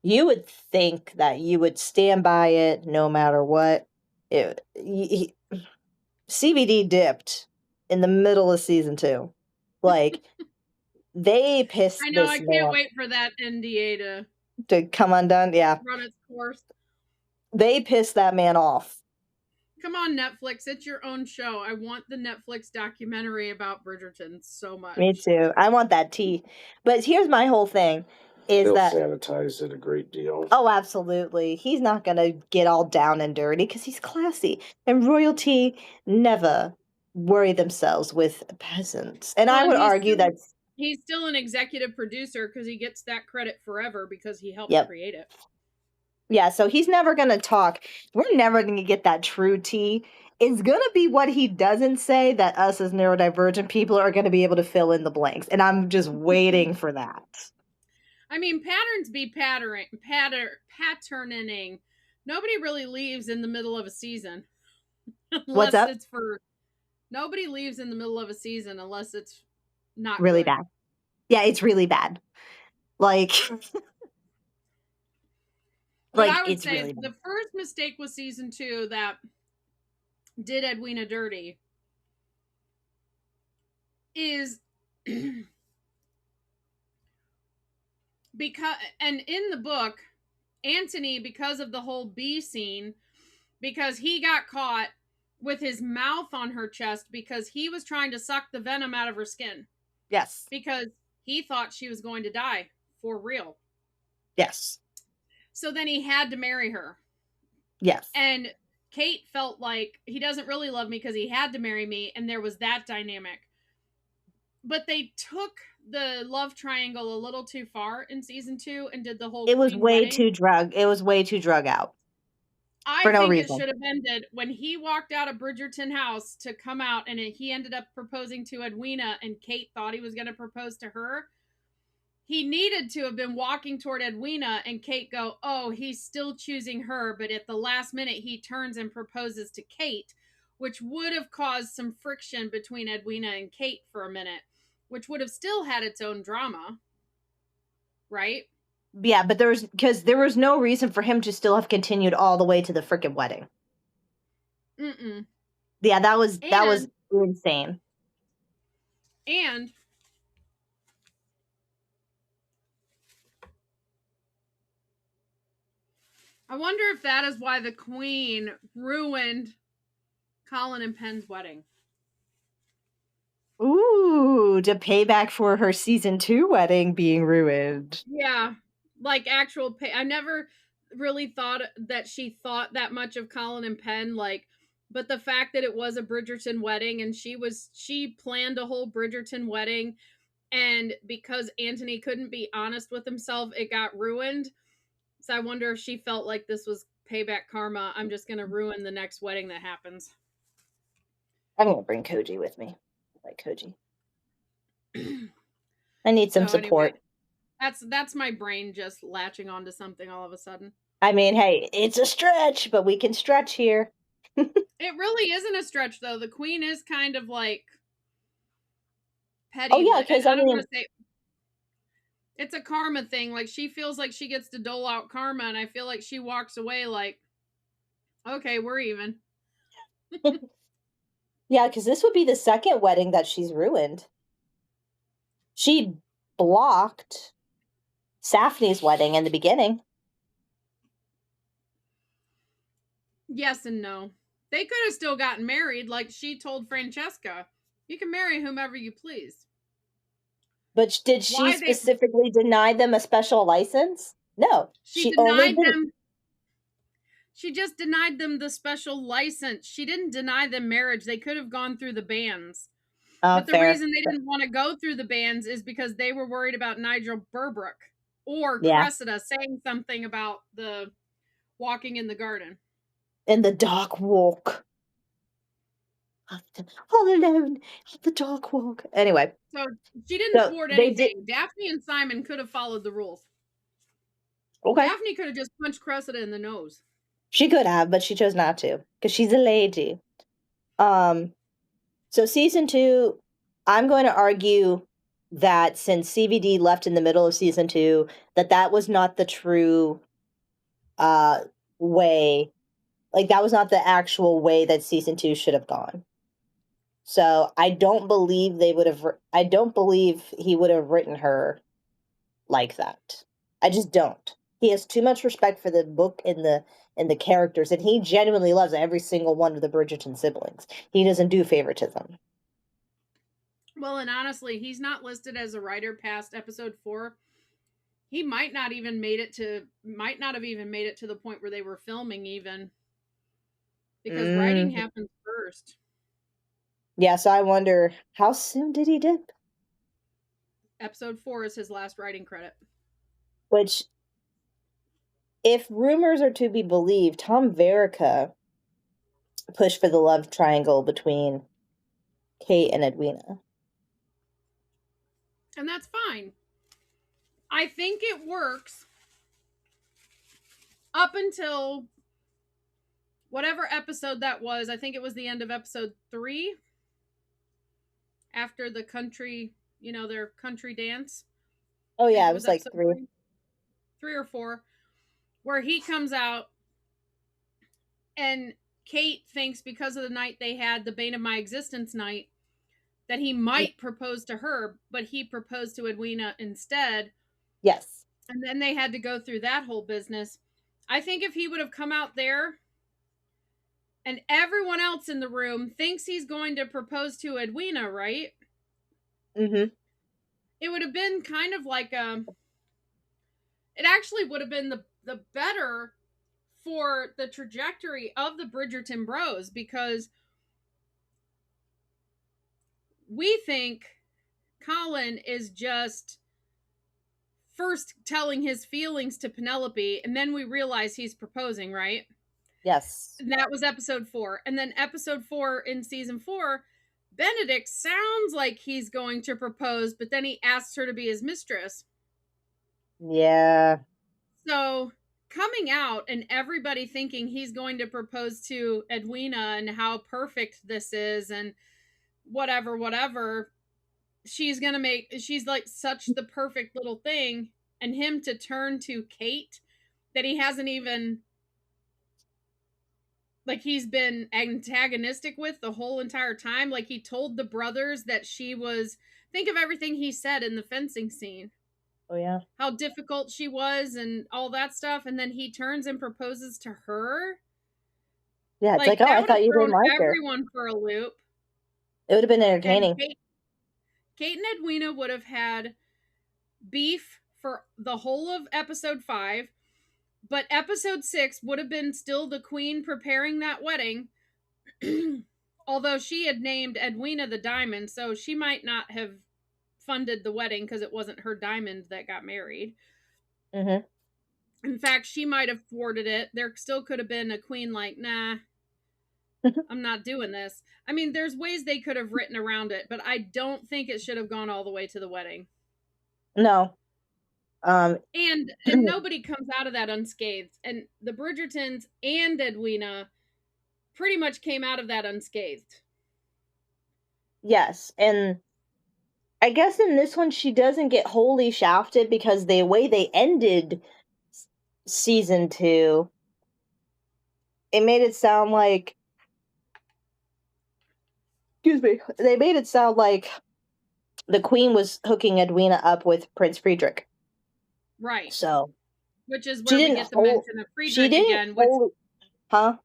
you would think that you would stand by it no matter what. CBD dipped in the middle of season 2. Like, they pissed I know, this I can't man wait for that NDA to come undone. Yeah, run its course. they pissed that man off. Come on, Netflix. It's your own show. I want the Netflix documentary about Bridgerton so much. Me too. I want that tea. But here's my whole thing. They'll sanitize it a great deal. Oh, absolutely. He's not going to get all down and dirty because he's classy. And royalty never worry themselves with peasants. And I would argue that he's still an executive producer because he gets that credit forever because he helped create it. Yeah, so he's never going to talk. We're never going to get that true tea. It's going to be what he doesn't say that us as neurodivergent people are going to be able to fill in the blanks. And I'm just waiting for that. I mean, patterns be patterning. Nobody really leaves in the middle of a season. What's up? Nobody leaves in the middle of a season unless it's not really good. bad. Yeah, it's really bad. Like... But I would say really the first mistake was season 2 that did Edwina dirty is because, and in the book, Anthony, because of the whole bee scene, because he got caught with his mouth on her chest because he was trying to suck the venom out of her skin. Yes. Because he thought she was going to die for real. Yes. So then he had to marry her. Yes. And Kate felt like he doesn't really love me because he had to marry me, and there was that dynamic. But they took the love triangle a little too far in season 2 and did the whole. It was way too drug. It was way too drug out. I think it should have ended when he walked out of Bridgerton house to come out, and he ended up proposing to Edwina, and Kate thought he was going to propose to her. He needed to have been walking toward Edwina and Kate go, oh, he's still choosing her. But at the last minute, he turns and proposes to Kate, which would have caused some friction between Edwina and Kate for a minute, which would have still had its own drama. Right? Yeah, but there was no reason for him to still have continued all the way to the freaking wedding. Mm-mm. Yeah, that was insane. And I wonder if that is why the Queen ruined Colin and Penn's wedding. Ooh, to pay back for her season 2 wedding being ruined. Yeah, like actual pay. I never really thought that she thought that much of Colin and Penn, but the fact that it was a Bridgerton wedding and she planned a whole Bridgerton wedding, and because Anthony couldn't be honest with himself, it got ruined. So I wonder if she felt like this was payback karma. I'm just going to ruin the next wedding that happens. I'm going to bring Koji with me. I like Koji. I need some support. Anyway, that's my brain just latching onto something all of a sudden. I mean, hey, it's a stretch, but we can stretch here. It really isn't a stretch, though. The Queen is kind of like petty. Oh, yeah, because I mean... It's a karma thing. Like, she feels like she gets to dole out karma, and I feel like she walks away like, okay, we're even. Yeah, because this would be the second wedding that she's ruined. She blocked Saphne's wedding in the beginning. Yes and no. They could have still gotten married, like she told Francesca. You can marry whomever you please. But did she specifically deny them a special license? No. She denied them. She just denied them the special license. She didn't deny them marriage. They could have gone through the bans. But the fair. reason they didn't want to go through the bans is because they were worried about Nigel Burbrook or Yeah. Cressida saying something about the walking in the garden. In the dark walk. All alone on the dark walk. Anyway. So she didn't thwart anything. Daphne and Simon could have followed the rules. Okay. Daphne could have just punched Cressida in the nose. She could have, but she chose not to because she's a lady. So season 2, I'm going to argue that since CVD left in the middle of season 2, that was not the true way. Like, that was not the actual way that season 2 should have gone. So I don't believe I don't believe he would have written her like that. I just don't. He has too much respect for the book and the characters, and he genuinely loves every single one of the Bridgerton siblings. He doesn't do favoritism. Well, and honestly, he's not listed as a writer past episode 4. He might not have even made it to the point where they were filming even. Because writing happens first. Yeah, so I wonder, how soon did he dip? Episode 4 is his last writing credit. Which, if rumors are to be believed, Tom Verica pushed for the love triangle between Kate and Edwina. And that's fine. I think it works up until whatever episode that was. I think it was the end of episode 3. After the country, their country dance. Oh yeah, it was like 3. 3 or 4. Where he comes out and Kate thinks because of the night they had, the Bane of My Existence night, that he might propose to her, but he proposed to Edwina instead. Yes. And then they had to go through that whole business. I think if he would have come out there and everyone else in the room thinks he's going to propose to Edwina, right? Mm-hmm. It would have been kind of like it actually would have been the better for the trajectory of the Bridgerton bros, because we think Colin is just first telling his feelings to Penelope, and then we realize he's proposing, right? Yes. And that was episode 4. And then episode 4 in season 4, Benedict sounds like he's going to propose, but then he asks her to be his mistress. Yeah. So coming out and everybody thinking he's going to propose to Edwina and how perfect this is and whatever, she's like such the perfect little thing, and him to turn to Kate that he hasn't even, like, he's been antagonistic with the whole entire time. Like, he told the brothers that she was, think of everything he said in the fencing scene. Oh yeah. How difficult she was and all that stuff, and then he turns and proposes to her. Yeah, it's like, oh, I thought you didn't like her. Everyone for a loop. It would have been entertaining. Kate and Edwina would have had beef for the whole of episode 5, but episode 6 would have been still the queen preparing that wedding. Although she had named Edwina the diamond, so she might not have funded the wedding because it wasn't her diamond that got married. Mm-hmm. In fact, she might have thwarted it. There still could have been a queen like, nah, I'm not doing this. I mean, there's ways they could have written around it, but I don't think it should have gone all the way to the wedding. No. And nobody comes out of that unscathed. And the Bridgertons and Edwina pretty much came out of that unscathed. Yes, and I guess in this one she doesn't get wholly shafted because the way they ended season 2, it made it sound like, excuse me, they made it sound like the queen was hooking Edwina up with Prince Friedrich. Right. So, which is where we get the mention of Friedrich again. Huh?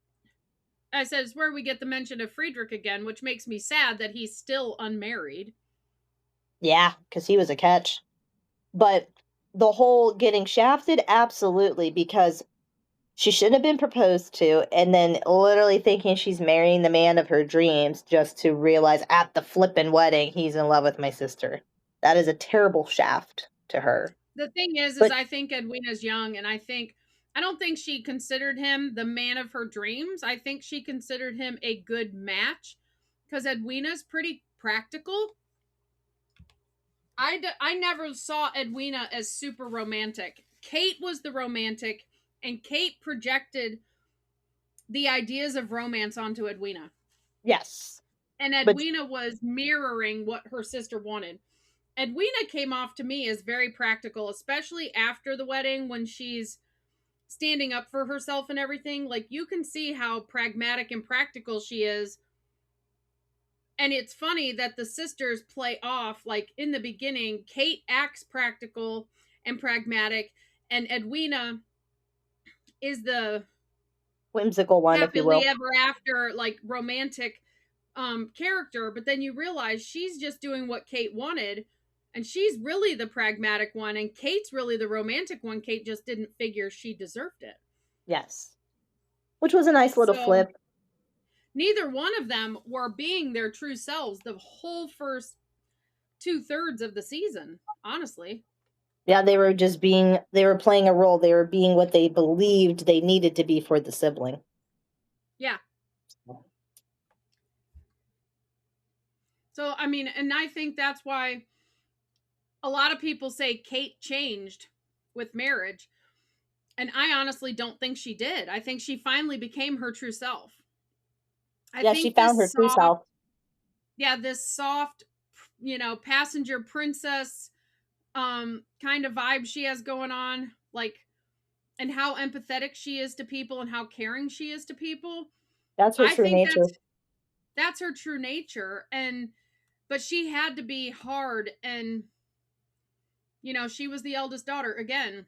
I said it's where we get the mention of Friedrich again, which makes me sad that he's still unmarried. Yeah, because he was a catch. But the whole getting shafted, absolutely, because She shouldn't have been proposed to, and then literally thinking she's marrying the man of her dreams just to realize at the flippin' wedding he's in love with my sister. That is a terrible shaft to her. The thing is But I think Edwina's young, and I don't think she considered him the man of her dreams. I think she considered him a good match because Edwina's pretty practical. I never saw Edwina as super romantic. Kate was the romantic, and Kate projected the ideas of romance onto Edwina. yes. And But Edwina was mirroring what her sister wanted. Edwina came off to me as very practical, especially after the wedding when she's standing up for herself and everything. Like, you can see how pragmatic and practical she is. And it's funny that the sisters play off, like in the beginning, Kate acts practical and pragmatic, and Edwina is the whimsical one, if you happily will. ever after, like, romantic character. But then you realize she's just doing what Kate wanted, and she's really the pragmatic one, and Kate's really the romantic one. Kate just didn't figure she deserved it. Yes. Which was a nice little So flip. neither one of them were being their true selves the whole first 2/3 of the season, honestly. Yeah, they were playing a role. They were being what they believed they needed to be for the sibling. Yeah. So, I mean, and I think that's why a lot of people say Kate changed with marriage. And I honestly don't think she did. I think she finally became her true self. She found her true self. This soft, passenger princess kind of vibe she has going on, like, and how empathetic she is to people and how caring she is to people. That's her I true think nature. that's her true nature. But she had to be hard, and she was the eldest daughter again,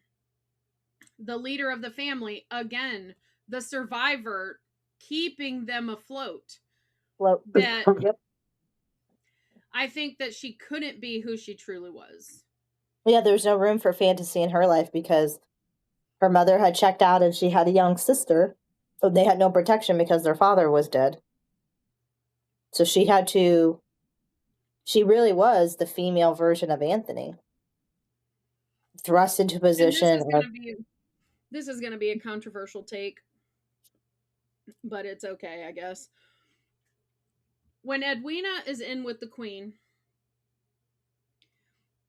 the leader of the family again, the survivor, keeping them afloat. That Yep. I think that she couldn't be who she truly was. Yeah, there's no room for fantasy in her life because her mother had checked out and she had a young sister. So they had no protection because their father was dead. So she really was the female version of Anthony. Thrust into position. This is gonna be a controversial take, but it's okay, I guess. When Edwina is in with the Queen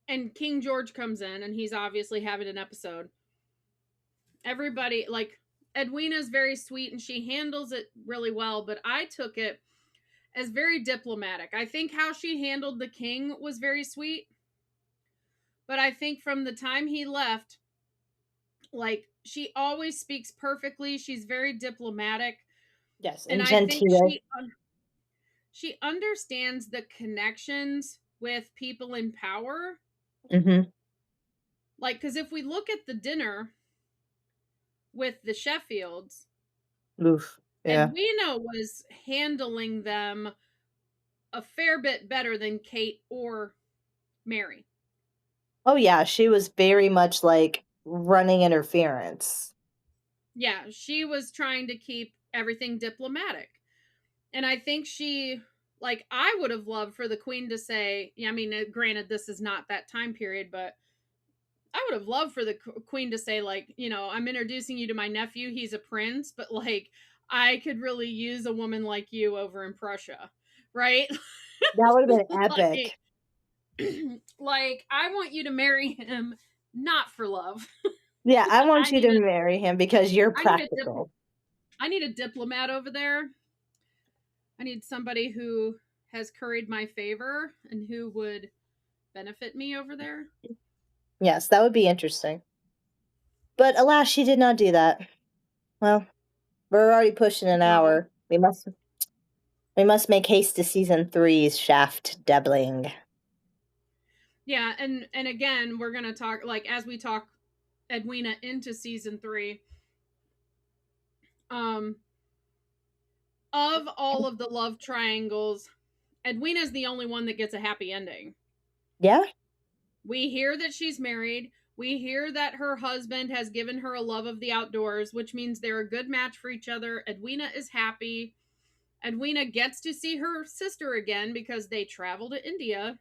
and King George comes in and he's obviously having an episode, everybody, like, Edwina's very sweet and she handles it really well, but I took it as very diplomatic. I think how she handled the king was very sweet, but I think from the time he left, like, she always speaks perfectly. She's very diplomatic. Yes, And and I think genteel. she understands the connections with people in power. Mm-hmm. Like, because if we look at the dinner with the Sheffields, Oof. Yeah. Edwina was handling them a fair bit better than Kate or Mary. Oh, yeah, she was very much like running interference. Yeah, she was trying to keep everything diplomatic. And I think she, like, I would have loved for the Queen to say, I mean, granted, this is not that time period, but I would have loved for the Queen to say, like, I'm introducing you to my nephew. He's a prince, but, like, I could really use a woman like you over in Prussia, right? That would have been epic. Like, I want you to marry him, not for love. Yeah, I want you to marry him because you're practical. I need a diplomat over there. I need somebody who has curried my favor and who would benefit me over there. Yes, that would be interesting. But alas, she did not do that. Well, we're already pushing an hour. We must make haste to season 3's shaft doubling. Yeah, and again, we're gonna talk, like, as we talk Edwina into season 3. Of all of the love triangles, Edwina's the only one that gets a happy ending. Yeah. We hear that she's married. We hear that her husband has given her a love of the outdoors, which means they're a good match for each other. Edwina is happy. Edwina gets to see her sister again because they travel to India.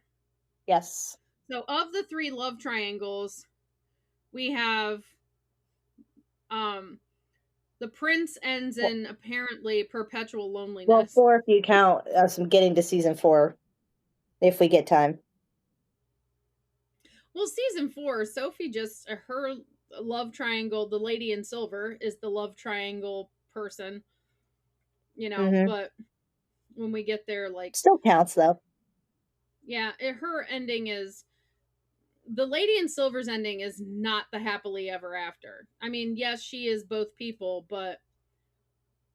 Yes. So, of the 3 love triangles, we have the prince ends in apparently perpetual loneliness. Well, 4 if you count us getting to season 4, if we get time. Well, season 4, Sophie just her love triangle, the lady in silver, is the love triangle person. But when we get there, like, still counts though. Yeah, her ending is the lady in silver's ending is not the happily ever after. I mean, yes, she is both people, but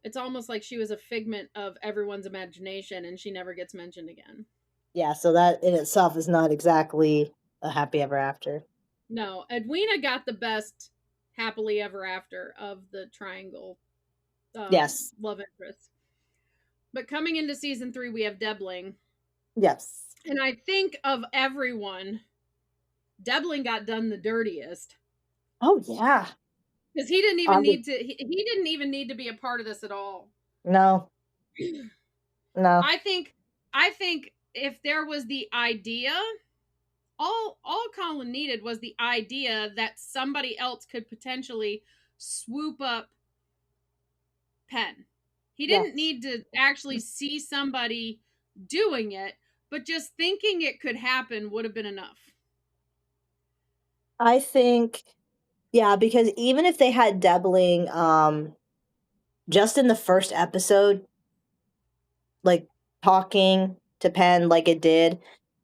it's almost like she was a figment of everyone's imagination and she never gets mentioned again. Yeah, so that in itself is not exactly a happy ever after. No, Edwina got the best happily ever after of the triangle Yes. love interest. But coming into season 3, we have Debling. Yes. And I think of everyone, Debling got done the dirtiest. Oh yeah. Because he didn't even need to. He didn't even need to be a part of this at all. No. No. I think if there was the idea, all Colin needed was the idea that somebody else could potentially swoop up Penn. He didn't need to actually see somebody doing it, but just thinking it could happen would have been enough. I think, yeah, because even if they had Debling, just in the first episode, like talking to Penn like it did,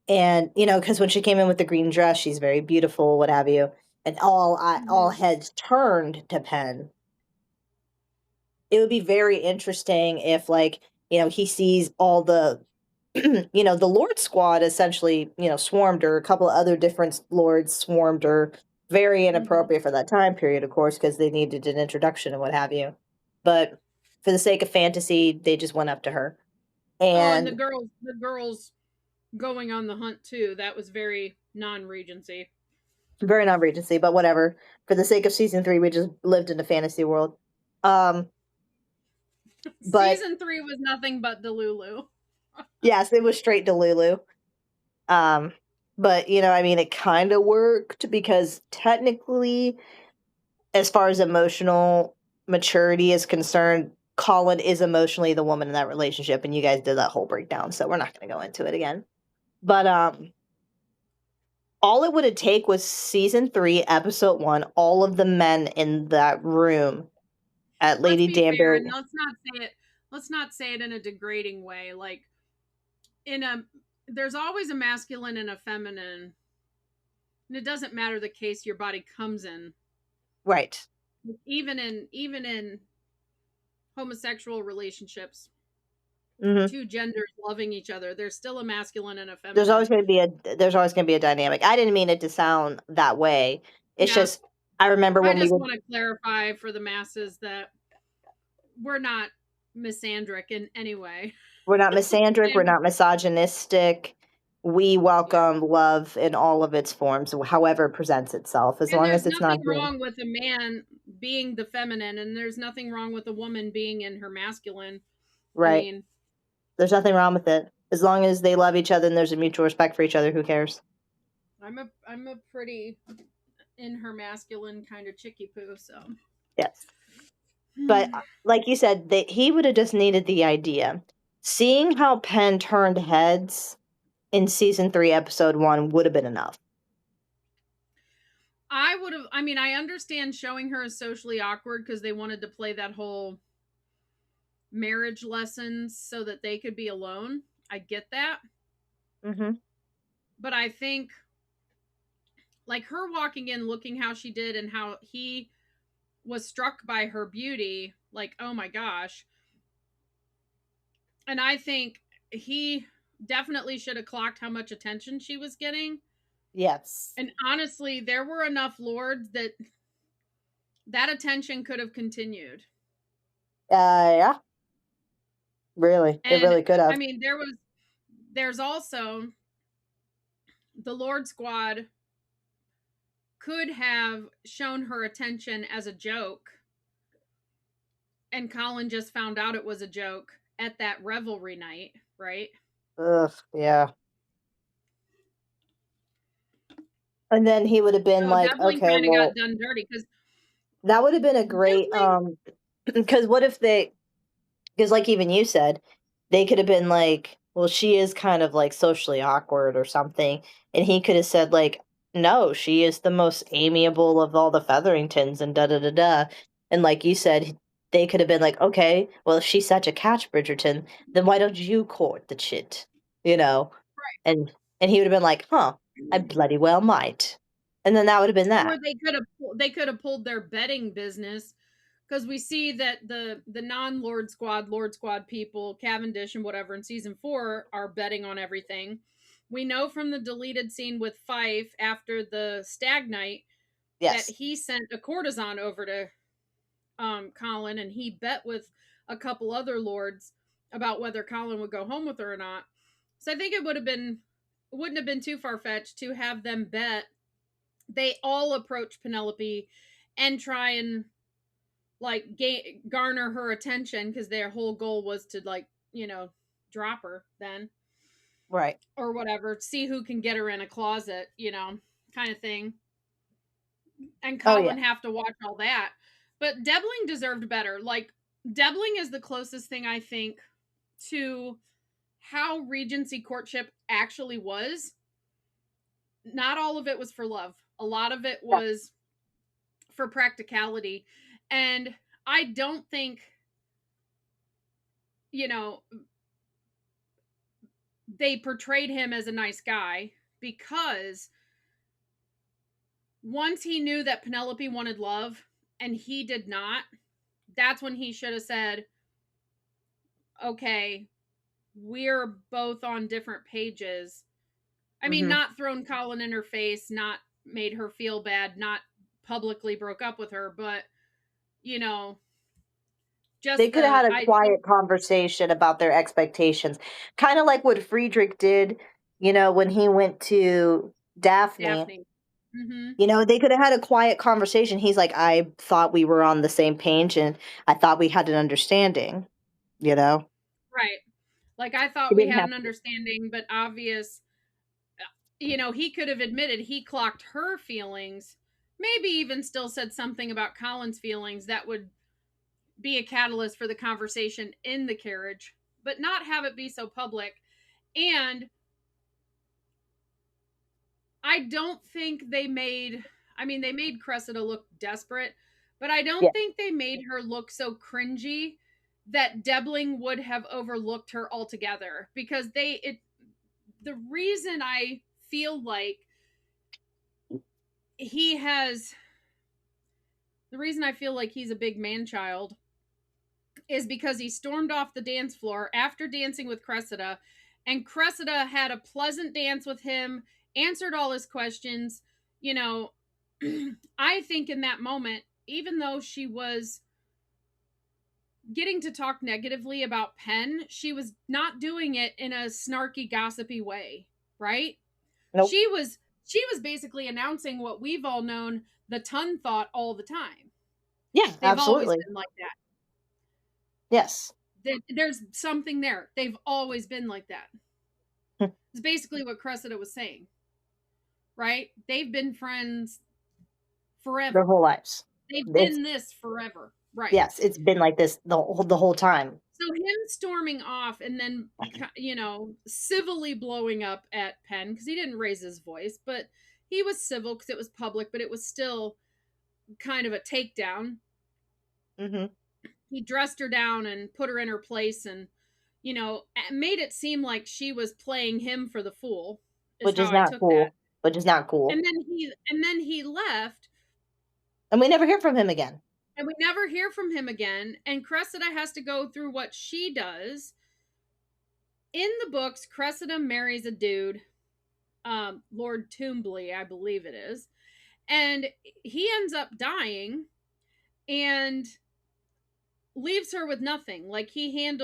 and because when she came in with the green dress, she's very beautiful, what have you, and all heads turned to Penn. It would be very interesting if, like, he sees all the, the Lord Squad essentially, swarmed her. A couple of other different lords swarmed her. Very inappropriate for that time period, of course, because they needed an introduction and what have you. But for the sake of fantasy, they just went up to her. And the girls going on the hunt too. That was very non-Regency. Very non-Regency, but whatever. For the sake of season 3, we just lived in a fantasy world. But season 3 was nothing but Delulu. Yes, it was straight Delulu. But it kind of worked because technically, as far as emotional maturity is concerned, Colin is emotionally the woman in that relationship, and you guys did that whole breakdown, so we're not going to go into it again. But all it would have take was season 3, episode 1, all of the men in that room at Lady Danbury. And let's not say it in a degrading way. Like, there's always a masculine and a feminine, and it doesn't matter the case your body comes in. Right. Even in homosexual relationships, 2 genders loving each other, there's still a masculine and a feminine. There's always going to be a dynamic. I didn't mean it to sound that way. It's just, I remember when I just want to clarify for the masses that we're not misandric in any way. We're not misandric. We're not misogynistic. We welcome love in all of its forms, however it presents itself, as long as it's not. There's nothing wrong with a man being the feminine, and there's nothing wrong with a woman being in her masculine. Right. I mean, there's nothing wrong with it. As long as they love each other and there's a mutual respect for each other, who cares? I'm a pretty in her masculine kind of chicky poo, so. Yes. But like you said, he would have just needed the idea. Seeing how Penn turned heads in season 3, episode 1 would have been enough. I understand showing her as socially awkward because they wanted to play that whole marriage lessons so that they could be alone. I get that. But I think, like, her walking in looking how she did and how he was struck by her beauty, like, oh my gosh. And I think he definitely should have clocked how much attention she was getting. Yes. And honestly, there were enough lords that attention could have continued. Yeah. Really. It really could have. I mean, there's also the Lord Squad could have shown her attention as a joke, and Colin just found out it was a joke at that revelry night, right? Ugh, yeah. And then he would have been So like, Devlin okay, kind of got well, done dirty because that would have been a great Devlin, because what if they, because like even you said, they could have been like, well, she is kind of like socially awkward or something, and he could have said like, no, she is the most amiable of all the Featheringtons and da da da da. And like you said, they could have been like, okay, well, if she's such a catch, Bridgerton, then why don't you court the shit, you know? And he would have been like, huh, I bloody well might. And then that would have been or that. they could have pulled their betting business, because we see that the non-Lord Squad people, Cavendish and whatever in season 4 are betting on everything. We know from the deleted scene with Fife after the stag night that Yes. he sent a courtesan over to Colin, and he bet with a couple other lords about whether Colin would go home with her or not. So I think wouldn't have been too far fetched to have them bet. They all approach Penelope and try and like garner her attention, because their whole goal was to drop her then Right. or whatever, see who can get her in a closet, kind of thing. And Oh yeah. Colin have to watch all that. But Debling deserved better. Like, Debling is the closest thing I think to how Regency courtship actually was. Not all of it was for love. A lot of it Yeah. was for practicality. And I don't think, they portrayed him as a nice guy, because once he knew that Penelope wanted love and he did not, that's when he should have said, okay, we're both on different pages. I mean, Mm-hmm. not thrown Colin in her face, not made her feel bad, not publicly broke up with her, but you know, They just could have had a I think quiet conversation about their expectations, kind of like what Friedrich did, when he went to Daphne. Daphne. Mm-hmm. They could have had a quiet conversation. He's like, I thought we were on the same page and I thought we had an understanding, you know? Right. Like, I thought It we didn't had have an to. understanding, but obvious, he could have admitted he clocked her feelings, maybe even still said something about Colin's feelings that would be a catalyst for the conversation in the carriage, but not have it be so public. And I don't think they made Cressida look desperate, but I Yeah. don't think they made her look so cringy that Debling would have overlooked her altogether, because the reason I feel like he has the reason I feel like he's a big man child is because he stormed off the dance floor after dancing with Cressida, and Cressida had a pleasant dance with him, answered all his questions. You know, I think in that moment, even though she was getting to talk negatively about Penn, she was not doing it in a snarky, gossipy way, right? Nope. She was basically announcing what we've all known the Ton thought all the time. Yeah, They've always absolutely. been like that. Yes. There's something there. They've always been like that. Their It's basically what Cressida was saying, right? They've been friends forever. whole lives. They've It's been this forever, right? Yes, it's been like this the whole time. So him storming off and then, civilly blowing up at Penn, because he didn't raise his voice, but he was civil because it was public, but it was still kind of a takedown. Mm-hmm. He dressed her down and put her in her place, and made it seem like she was playing him for the fool, is Which how is I not took that. cool. Which is not cool. And then he left, And we never hear from him again. and we never hear from him again, and Cressida has to go through what she does. In the books, Cressida marries a dude, Lord Toombley, I believe it is, and he ends up dying and leaves her with nothing. Like, he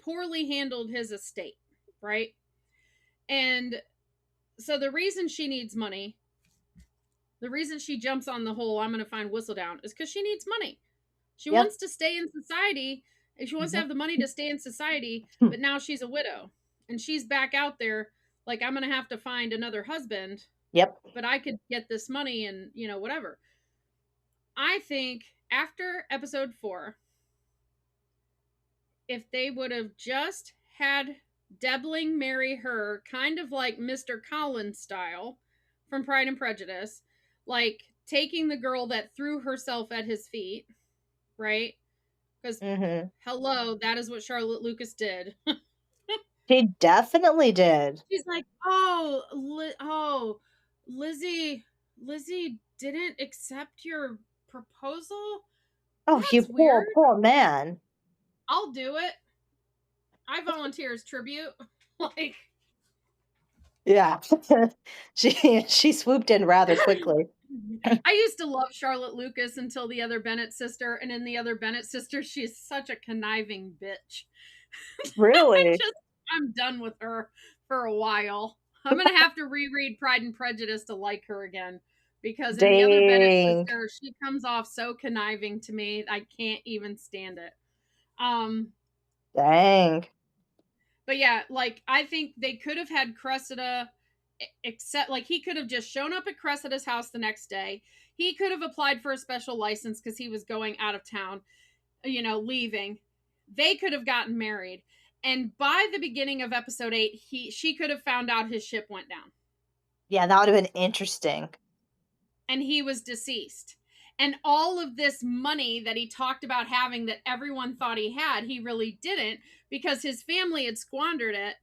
poorly handled his estate, right? And so the reason she needs money The reason she jumps on the whole I'm going to find Whistledown is because she needs money. She Yep. wants to stay in society. She wants to have the money to stay in society, but now she's a widow. And she's back out there like, I'm going to have to find another husband. Yep. But I could get this money and, whatever. I think after episode 4, if they would have just had Debling marry her, kind of like Mr. Collins style from Pride and Prejudice, like taking the girl that threw herself at his feet, right? Because, hello, that is what Charlotte Lucas did. She definitely did. She's like, Lizzie didn't accept your proposal? Oh, you That's weird. poor man. I'll do it. I volunteer as tribute. Like, yeah. she swooped in rather quickly. I used to love Charlotte Lucas until the other Bennett sister, and in the other Bennett sister, she's such a conniving bitch. Really? I'm done with her for a while. I'm gonna have to reread Pride and Prejudice to like her again, because in the other Bennett sister, she comes off so conniving to me. I can't even stand it. Dang. But yeah, like, I think they could have had Cressida, except, like, he could have just shown up at Cressida's house the next day. He could have applied for a special license because he was going out of town, leaving. They could have gotten married. And by the beginning of episode 8, she could have found out his ship went down. Yeah, that would have been interesting. And he was deceased. And all of this money that he talked about having that everyone thought he had, he really didn't, because his family had squandered it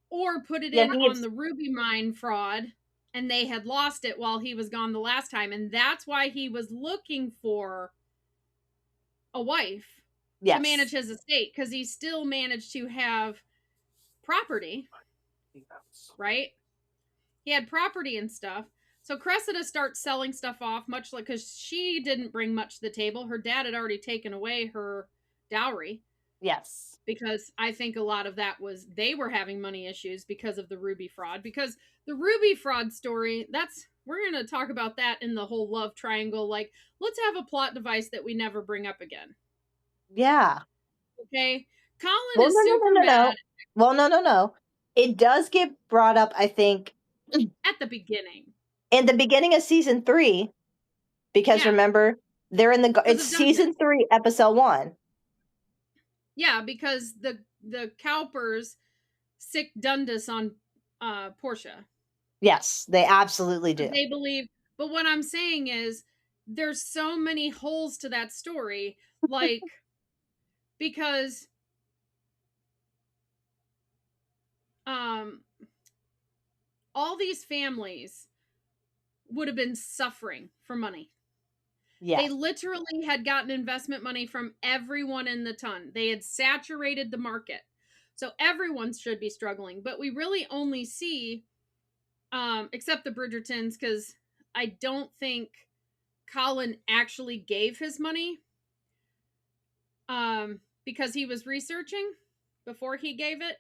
or put it in on the ruby mine fraud, and they had lost it while he was gone the last time. And that's why he was looking for a wife to manage his estate, because he still managed to have property, right? He had property and stuff. So Cressida starts selling stuff off, much like, because she didn't bring much to the table. Her dad had already taken away her dowry. Yes. Because I think a lot of that was they were having money issues because of the ruby fraud. Because the ruby fraud story, we're going to talk about that in the whole love triangle. Like, let's have a plot device that we never bring up again. Yeah. Okay. Colin is super mad. Well, no. It does get brought up, I think, at the beginning. In the beginning of season 3, because remember, they're in it's season 3, episode 1. Yeah, because the Cowpers sick Dundas on Portia. Yes, they absolutely do. They believe, but what I'm saying is there's so many holes to that story, like, because all these families would have been suffering for money. Yeah. They literally had gotten investment money from everyone in the ton. They had saturated the market. So everyone should be struggling. But we really only see, except the Bridgertons, because I don't think Colin actually gave his money, because he was researching before he gave it.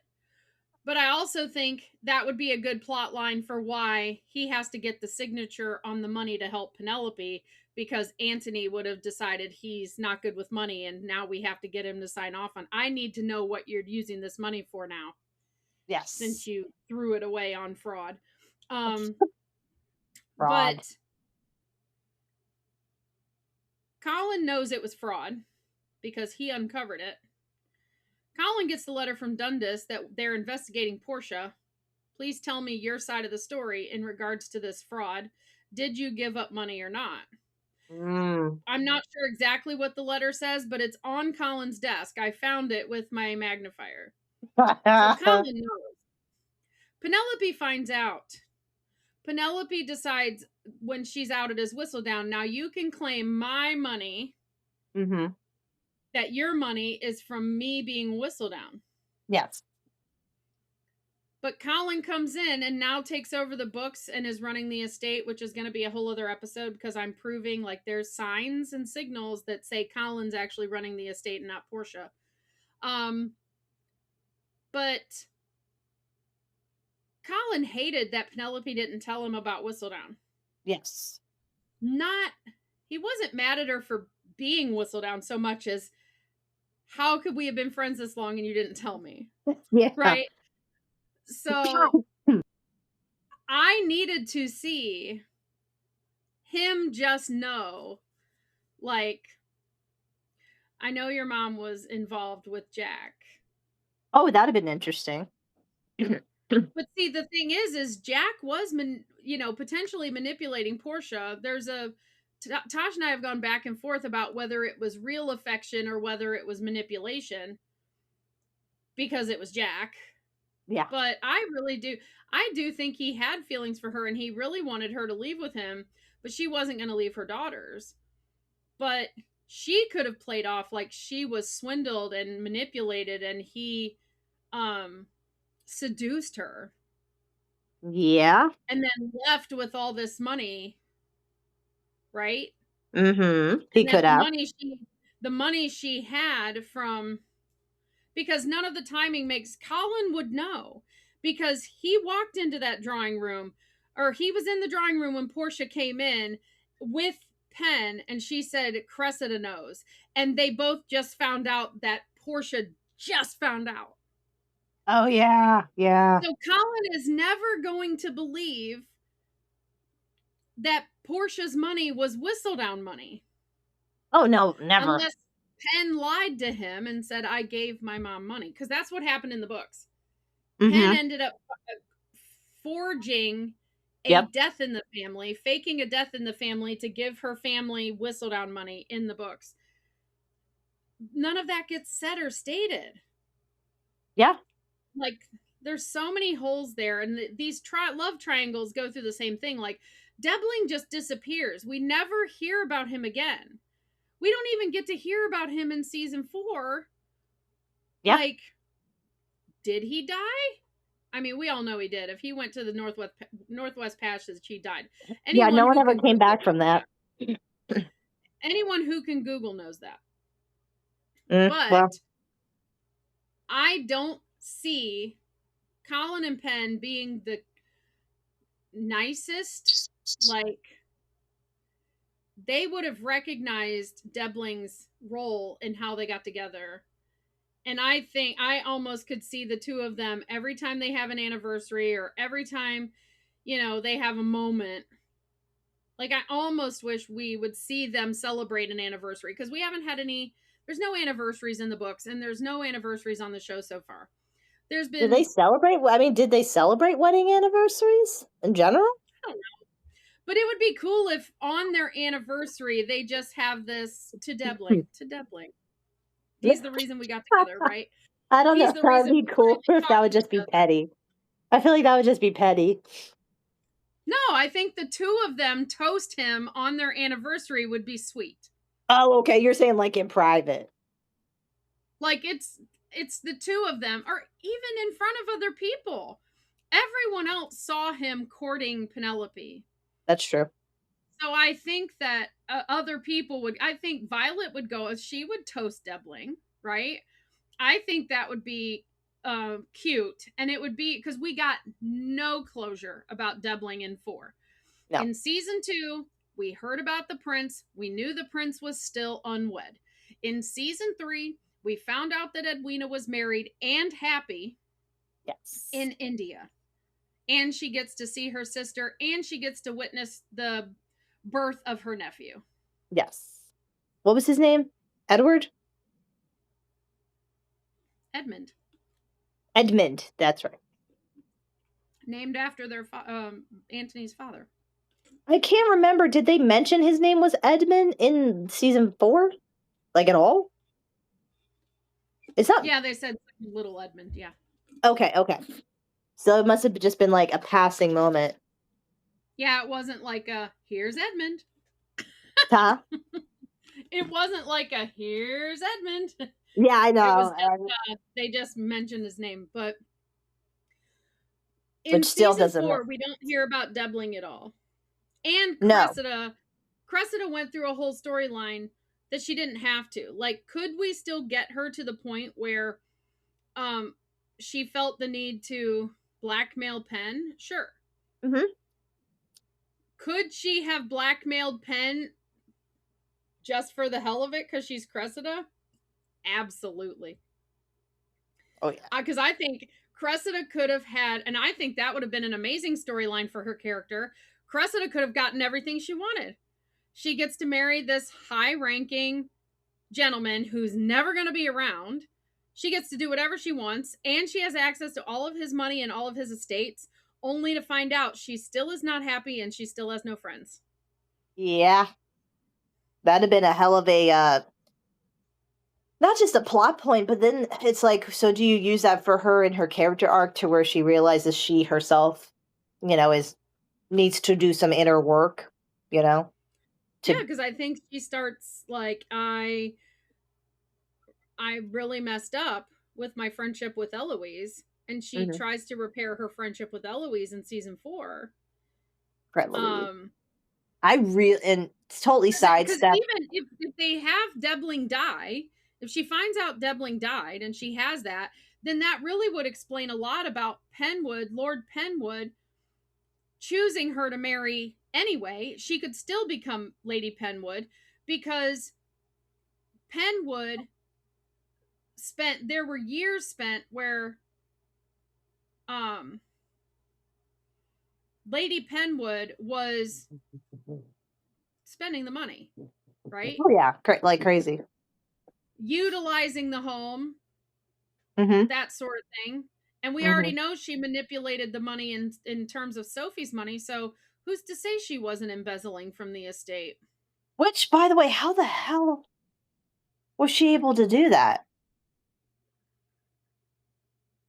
But I also think that would be a good plot line for why he has to get the signature on the money to help Penelope, because Antony would have decided he's not good with money, and now we have to get him to sign off on. I need to know what you're using this money for now. Yes. Since you threw it away on fraud. Fraud. But Colin knows it was fraud because he uncovered it. Colin gets the letter from Dundas that they're investigating Portia. Please tell me your side of the story in regards to this fraud. Did you give up money or not? I'm not sure exactly what the letter says, but it's on Colin's desk. I found it with my magnifier. So Colin knows. Penelope finds out. Penelope decides when she's outed as Whistledown, now you can claim my money. That your money is from me being Whistledown. Yes. But Colin comes in and now takes over the books and is running the estate, which is going to be a whole other episode, because I'm proving, like, there's signs and signals that say Colin's actually running the estate and not Portia. But Colin hated that Penelope didn't tell him about Whistledown. Yes. He wasn't mad at her for being Whistledown so much as, how could we have been friends this long and you didn't tell me? Yeah. Right? So I needed to see him just know, like, I know your mom was involved with Jack. Oh, that'd have been interesting. But see, the thing is Jack was, potentially manipulating Portia. Tosh and I have gone back and forth about whether it was real affection or whether it was manipulation, because it was Jack. Yeah. But I do think he had feelings for her and he really wanted her to leave with him, but she wasn't going to leave her daughters. But she could have played off like she was swindled and manipulated and he seduced her. Yeah. And then left with all this money, right? Mm-hmm. He could have. The money she had from, because none of the timing makes, Colin would know, because he walked into that drawing room, or he was in the drawing room when Portia came in with Penn and she said Cressida knows, and they both just found out that Portia just found out. Oh yeah. Yeah. So Colin is never going to believe that Portia's money was Whistledown money. Oh no, never. Unless Penn lied to him and said, I gave my mom money. Because that's what happened in the books. Mm-hmm. Penn ended up forging a death in the family, faking a death in the family to give her family Whistledown money in the books. None of that gets said or stated. Yeah. Like, there's so many holes there. And these love triangles go through the same thing. Like, Debling just disappears. We never hear about him again. We don't even get to hear about him in season 4. Yeah. Like, did he die? I mean, we all know he did. If he went to the Northwest Passage, he died. Yeah, no one ever came back from that. Anyone who can Google knows that. But well, I don't see Colin and Penn being the nicest. Like, they would have recognized Debling's role in how they got together. And I think I almost could see the two of them every time they have an anniversary or every time, they have a moment. Like, I almost wish we would see them celebrate an anniversary, because we haven't had there's no anniversaries in the books and there's no anniversaries on the show so far. There's been. Did they celebrate? I mean, did they celebrate wedding anniversaries in general? I don't know. But it would be cool if on their anniversary they just have this to Debling. He's the reason we got together, right? I don't know. That would be cool if that would just be petty. I feel like that would just be petty. No, I think the two of them toast him on their anniversary would be sweet. Oh, okay. You're saying like in private. Like, it's the two of them, or even in front of other people. Everyone else saw him courting Penelope. That's true. So I think that other people would, I think Violet would go, she would toast Debling, right? I think that would be cute. And it would be, because we got no closure about Debling in 4. No. In season 2, we heard about the prince. We knew the prince was still unwed. In season 3, we found out that Edwina was married and happy. Yes. In India. And she gets to see her sister, and she gets to witness the birth of her nephew. Yes. What was his name? Edward? Edmund. Edmund, that's right. Named after their Antony's father. I can't remember. Did they mention his name was Edmund in season 4? Like, at all? It's not. Yeah, they said little Edmund, yeah. Okay. So it must have just been like a passing moment. Yeah, it wasn't like here's Edmund. Huh? It wasn't like here's Edmund. Yeah, I know. They just mentioned his name, but in season 4, we don't hear about Debling at all. And Cressida went through a whole storyline that she didn't have to. Like, could we still get her to the point where she felt the need to blackmail Penn? Sure. Mm-hmm. Could she have blackmailed Penn just for the hell of it because she's Cressida? Absolutely. Oh yeah. Because I think Cressida could have had, and I think that would have been an amazing storyline for her character. Cressida could have gotten everything she wanted. She gets to marry this high-ranking gentleman who's never going to be around. She gets to do whatever she wants, and she has access to all of his money and all of his estates, only to find out she still is not happy and she still has no friends. Yeah. That'd have been a hell of a not just a plot point, but then it's like, so do you use that for her in her character arc to where she realizes she herself, needs to do some inner work, Yeah, because I think she starts like, I really messed up with my friendship with Eloise, and she tries to repair her friendship with Eloise in season 4. And it's totally sidestep. Even if they have Debling die, if she finds out Debling died and she has that, then that really would explain a lot about Lord Penwood, choosing her to marry anyway. She could still become Lady Penwood because Penwood there were years spent where Lady Penwood was spending the money, right? Oh yeah, like crazy. Utilizing the home, that sort of thing. And we already know she manipulated the money in terms of Sophie's money, so who's to say she wasn't embezzling from the estate? Which, by the way, how the hell was she able to do that?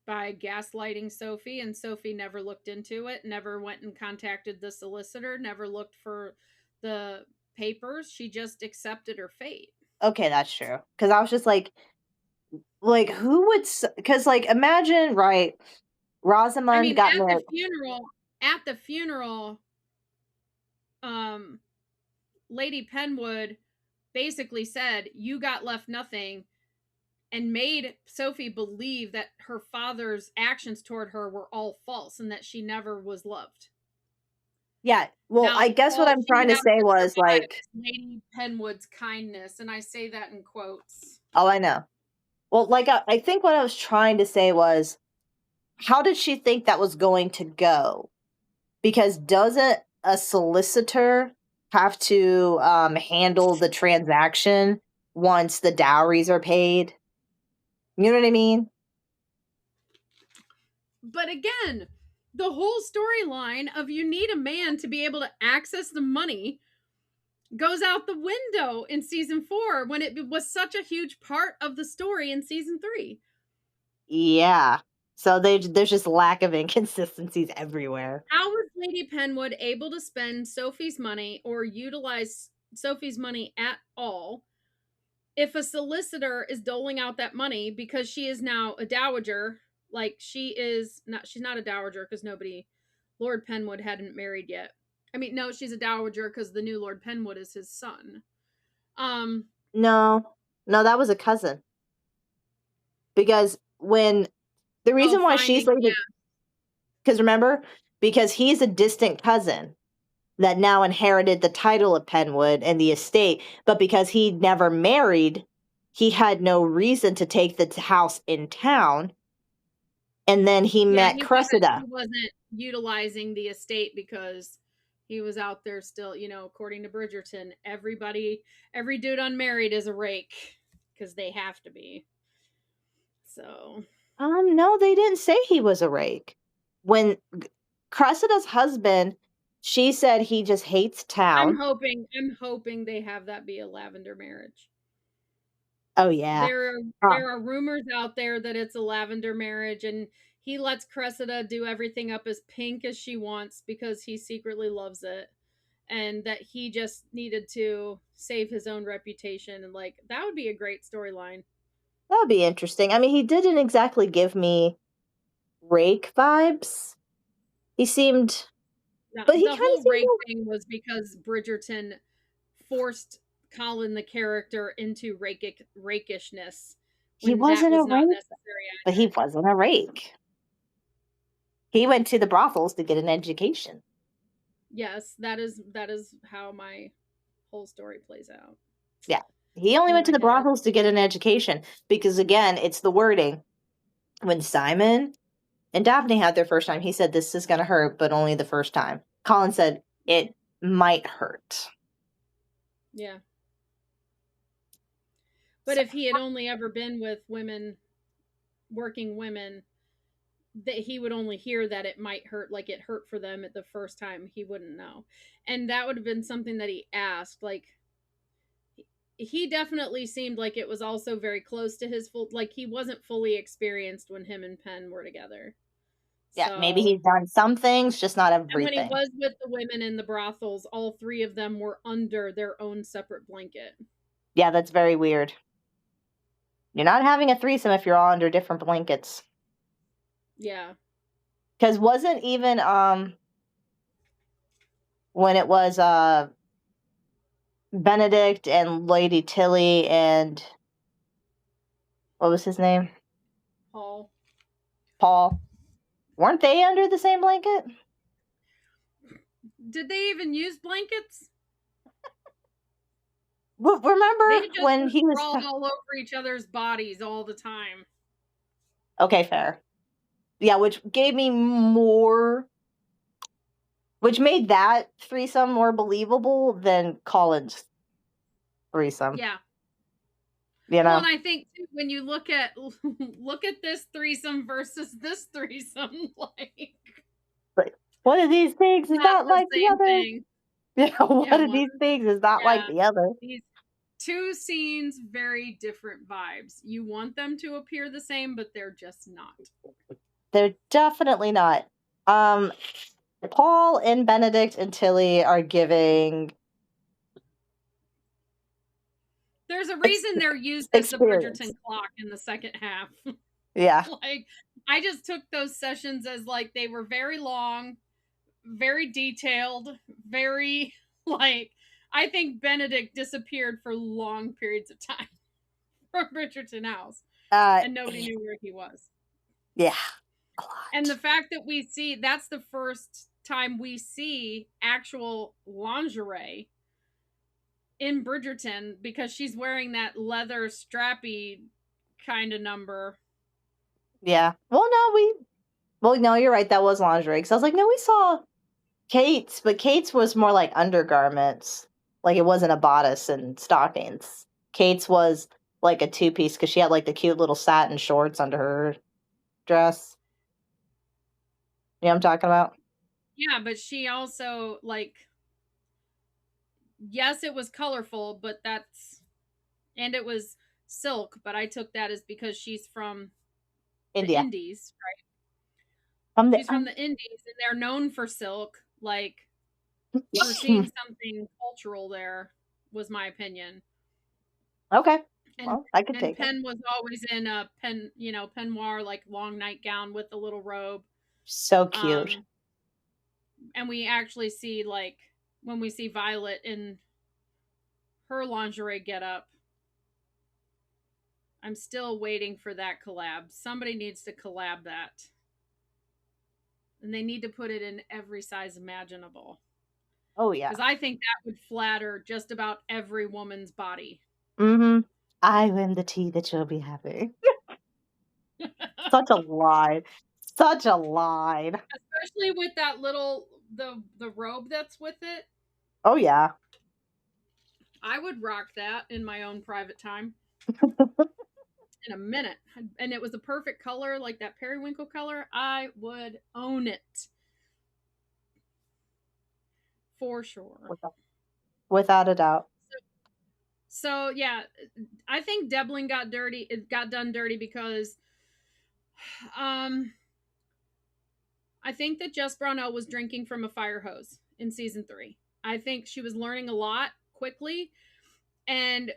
By gaslighting Sophie, and Sophie never looked into it, never went and contacted the solicitor, never looked for the papers. She just accepted her fate. Okay, that's true. Because I was just like who would? Because imagine, right? Rosamund got married at the funeral. Lady Penwood basically said, "You got left nothing," and made Sophie believe that her father's actions toward her were all false and that she never was loved. Yeah, well, now, I guess what I'm trying to say was Lady Penwood's kindness, and I say that in quotes. Oh, I know. Well, I think what I was trying to say was, how did she think that was going to go? Because doesn't a solicitor have to handle the transaction once the dowries are paid? You know what I mean? But again, the whole storyline of you need a man to be able to access the money goes out the window in season 4 when it was such a huge part of the story in season 3. Yeah. So there's just lack of inconsistencies everywhere. How was Lady Penwood able to spend Sophie's money or utilize Sophie's money at all if a solicitor is doling out that money because she is now a dowager? Like, she's not a dowager because Lord Penwood hadn't married yet. I mean, no, she's a dowager because the new Lord Penwood is his son. No, that was a cousin. Because when the reason why she's Lady, because remember, because he's a distant cousin that now inherited the title of Penwood and the estate, but because he never married, he had no reason to take the house in town. And then he met Cressida. He wasn't utilizing the estate because he was out there still, according to Bridgerton, every dude unmarried is a rake because they have to be. So. No, they didn't say he was a rake. When Cressida's husband, she said he just hates town. I'm hoping they have that be a lavender marriage. Oh yeah. There are rumors out there that it's a lavender marriage, and he lets Cressida do everything up as pink as she wants because he secretly loves it, and that he just needed to save his own reputation, and that would be a great storyline. That would be interesting. I mean, he didn't exactly give me rake vibes. He seemed, but he the whole rake thing was because Bridgerton forced Colin the character into rakishness. He wasn't a rake, but he wasn't a rake. He went to the brothels to get an education. Yes, that is how my whole story plays out. Yeah. He only In went to my the head. brothels to get an education because, again, it's the wording. When Simon and Daphne had their first time, he said, this is going to hurt, but only the first time. Colin said, it might hurt. Yeah. But if he had only ever been with women, working women, that he would only hear that it might hurt, like it hurt for them at the first time, he wouldn't know. And that would have been something that he asked. Like, he definitely seemed like it was also very close to his full, like he wasn't fully experienced when him and Penn were together. Yeah, maybe So, he's done some things, just not and when he everything. was with the women in the brothels, all three of them were under their own separate blanket. Yeah, that's very weird. You're not having a threesome if you're all under different blankets. Yeah. Because wasn't even when it was Benedict and Lady Tilly and what was his name? Paul. Weren't they under the same blanket? Did they even use blankets? Remember They just when he was crawled all over each other's bodies all the time. Okay, fair. Yeah, which gave me more, which made that threesome more believable than Colin's threesome. Yeah. You know? Well, and I think too, when you look at this threesome versus this threesome, like one of these things is not like the other. Thing. Yeah, one of these things is not like the other. These two scenes, very different vibes. You want them to appear the same, but they're just not. They're definitely not. Paul and Benedict and Tilly are giving. There's a reason they're used as the Bridgerton clock in the second half. Yeah. Like, I just took those sessions as like they were very long, very detailed, very like I think Benedict disappeared for long periods of time from Bridgerton House. And nobody knew where he was. Yeah. And the fact that we see that's the first time we see actual lingerie in Bridgerton because she's wearing that leather strappy kind of number. Yeah. Well, no, you're right. That was lingerie. Because I was like, no, we saw Kate's, but Kate's was more like undergarments. Like it wasn't a bodice and stockings. Kate's was like a two-piece because she had like the cute little satin shorts under her dress. You know what I'm talking about? Yeah, but she also like yes, it was colorful, but and it was silk, but I took that as because she's from India. the Indies, right? She's from the Indies, and they're known for silk. Like, we're seeing something cultural there, was my opinion. Okay. And, well, I could take Penn was always in a peignoir, like long nightgown with a little robe. So cute. And we actually see, like, when we see Violet in her lingerie getup, I'm still waiting for that collab. Somebody needs to collab that. And they need to put it in every size imaginable. Oh, yeah. Because I think that would flatter just about every woman's body. Mm-hmm. I win the tea that you'll be having. Such a line. Such a line. Especially with that little, the robe that's with it. Oh, yeah. I would rock that in my own private time. In a minute. And it was a perfect color, like that periwinkle color. I would own it. For sure. Without a doubt. So yeah, I think Devlin got done dirty because I think that Jess Brownell was drinking from a fire hose in season 3. I think she was learning a lot quickly, and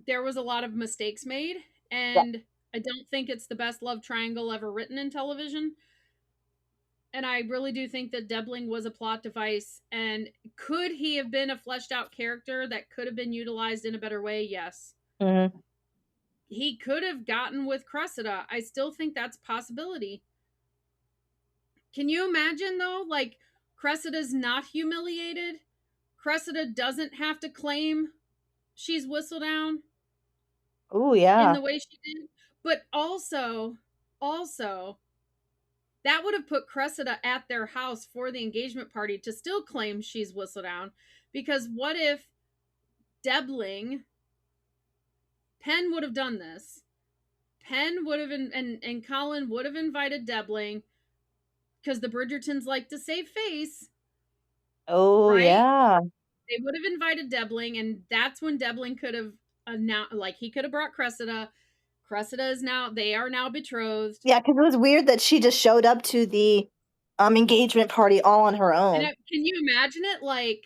there was a lot of mistakes made, and I don't think it's the best love triangle ever written in television. And I really do think that Debling was a plot device. And could he have been a fleshed out character that could have been utilized in a better way? Yes. Mm-hmm. He could have gotten with Cressida. I still think that's a possibility. Can you imagine, though? Like, Cressida's not humiliated. Cressida doesn't have to claim she's Whistledown. Oh, yeah. In the way she did. But also, that would have put Cressida at their house for the engagement party to still claim she's Whistledown. Because what if Debling, Penn would have done this. Penn would have, and Colin would have invited Debling, because the Bridgertons like to save face. Oh, right? yeah. They would have invited Debling, and that's when Debling could have announced, like, he could have brought Cressida. Cressida is now, they are now betrothed. Yeah, because it was weird that she just showed up to the engagement party all on her own. And can you imagine it? Like,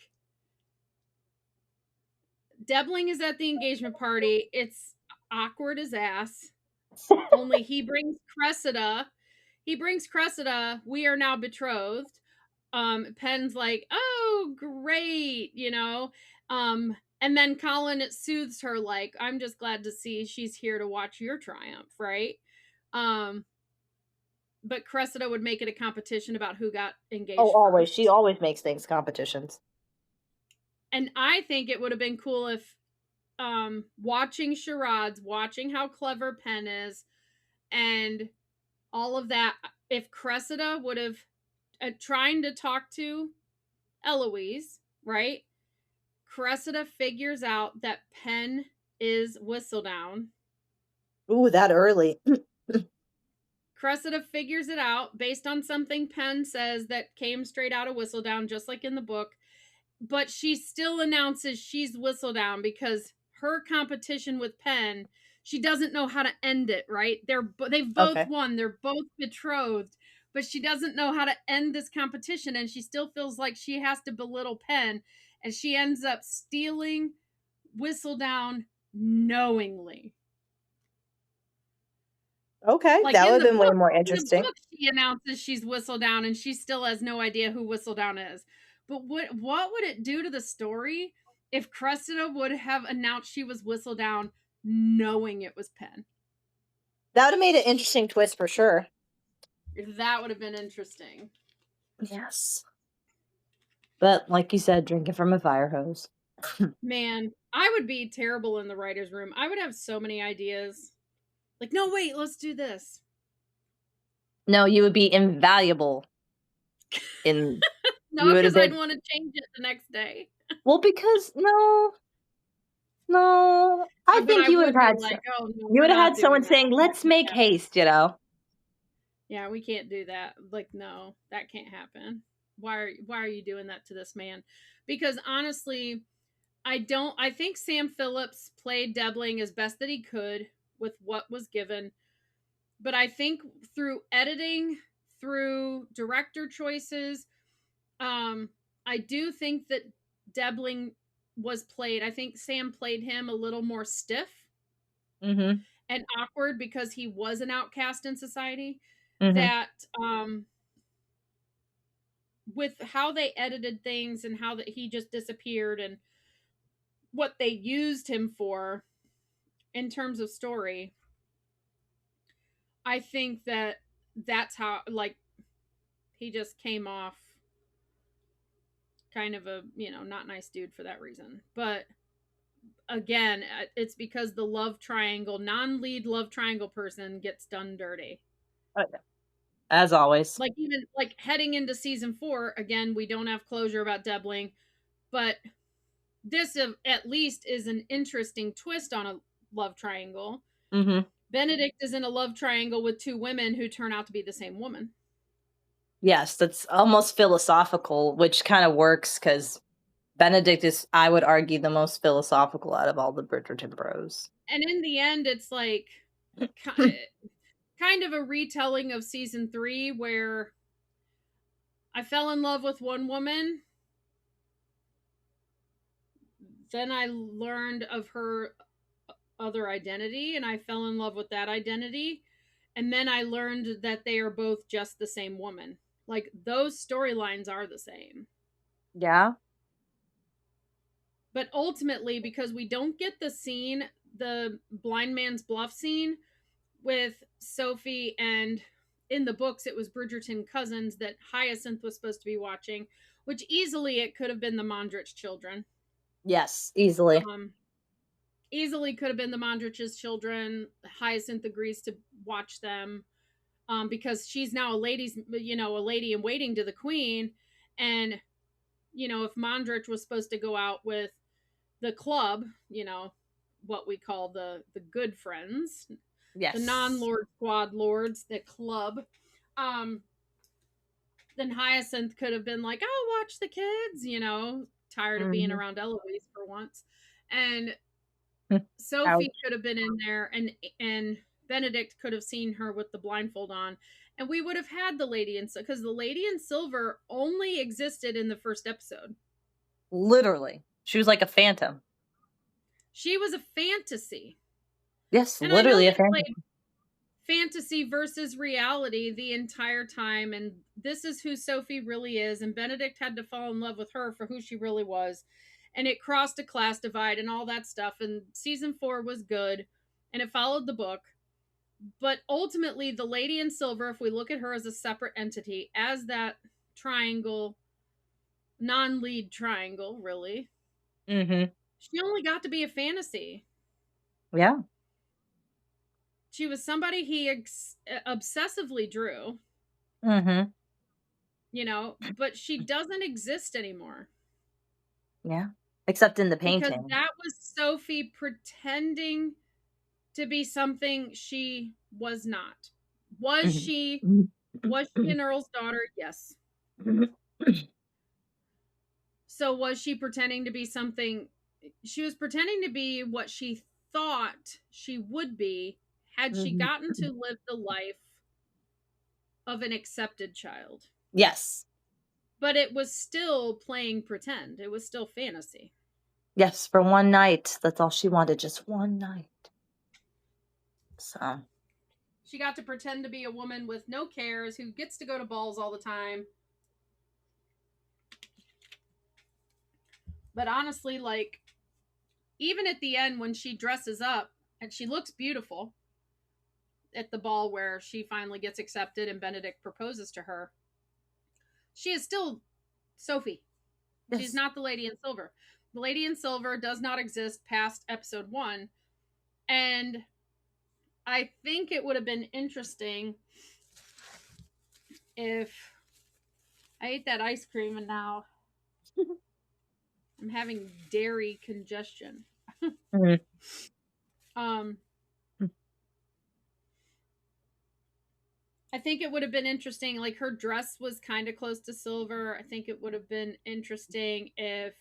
Debling is at the engagement party. It's awkward as ass. Only he brings Cressida. We are now betrothed. Penn's like, oh, great, you know. And then Colin soothes her, like, I'm just glad to see she's here to watch your triumph, right? But Cressida would make it a competition about who got engaged. Oh, always. First. She always makes things competitions. And I think it would have been cool if watching charades, watching how clever Penn is, and all of that, if Cressida would have trying to talk to Eloise, right? Cressida figures out that Penn is Whistledown. Ooh, that early. Cressida figures it out based on something Penn says that came straight out of Whistledown, just like in the book. But she still announces she's Whistledown because her competition with Penn, she doesn't know how to end it, right? They've both won. They're both betrothed, but she doesn't know how to end this competition, and she still feels like she has to belittle Penn, and she ends up stealing Whistledown knowingly. Okay, like, that would have been way more interesting. In the book, she announces she's Whistledown, and she still has no idea who Whistledown is. But what would it do to the story if Cressida would have announced she was Whistledown knowing it was Penn? That would have made an interesting twist for sure. That would have been interesting. Yes. But like you said, drinking from a fire hose. Man, I would be terrible in the writer's room. I would have so many ideas. Like, no, wait, let's do this. No, you would be invaluable. In no, because I'd want to change it the next day. Well, because no, I think you would have had like, you would have had someone saying, "Let's make haste," you know. Yeah, we can't do that. Like, no, that can't happen. Why are you doing that to this man? Because honestly, I think Sam Phillips played Debling as best that he could with what was given. But I think through editing, through director choices, I do think that Debling was played. I think Sam played him a little more stiff and awkward because he was an outcast in society. That with how they edited things and how that he just disappeared and what they used him for in terms of story, I think that's how, like, he just came off kind of a, not nice dude for that reason. But again, it's because the love triangle, non-lead love triangle person gets done dirty. As always. Like, even like heading into season 4, again, we don't have closure about Debling, but this at least is an interesting twist on a love triangle. Benedict is in a love triangle with 2 women who turn out to be the same woman. Yes, that's almost philosophical, which kind of works because Benedict is, I would argue, the most philosophical out of all the Bridgerton bros. And in the end, it's like kind of a retelling of season 3 where I fell in love with one woman. Then I learned of her other identity and I fell in love with that identity. And then I learned that they are both just the same woman. Like, those storylines are the same. Yeah. But ultimately, because we don't get the scene, the blind man's bluff scene with Sophie, and in the books it was Bridgerton cousins that Hyacinth was supposed to be watching. which easily it could have been the Mondrich children. Yes, easily. Easily could have been the Mondrich's children. Hyacinth agrees to watch them because she's now a lady in waiting to the queen. And, if Mondrich was supposed to go out with the club, what we call the good friends, Yes. the non-lord squad lords, the club, then Hyacinth could have been like, "Oh, watch the kids," tired of being around Eloise for once. And Sophie could have been in there, and Benedict could have seen her with the blindfold on, and we would have had the lady in, because the lady in silver only existed in the first episode. Literally. She was like a phantom. She was a fantasy. Yes, And literally I know a phantom. played fantasy versus reality the entire time, and this is who Sophie really is, and Benedict had to fall in love with her for who she really was, and it crossed a class divide and all that stuff. And season 4 was good, and it followed the book. But ultimately, the lady in silver, if we look at her as a separate entity, as that triangle, non-lead triangle, really, she only got to be a fantasy. Yeah. She was somebody he obsessively drew, but she doesn't exist anymore. Yeah. Except in the painting. Because that was Sophie pretending to be something she was not. Was she an Earl's daughter? Yes. So was she pretending to be something? She was pretending to be what she thought she would be had she gotten to live the life of an accepted child. Yes. But it was still playing pretend. It was still fantasy. Yes, for one night. That's all she wanted, just one night. So she got to pretend to be a woman with no cares, who gets to go to balls all the time. But honestly, like, even at the end when she dresses up and she looks beautiful at the ball where she finally gets accepted and Benedict proposes to her, she is still Sophie. Yes. She's not the lady in silver. The lady in silver does not exist past episode 1. And I think it would have been interesting if I ate that ice cream and now I'm having dairy congestion. I think it would have been interesting, like, her dress was kind of close to silver. I think it would have been interesting if,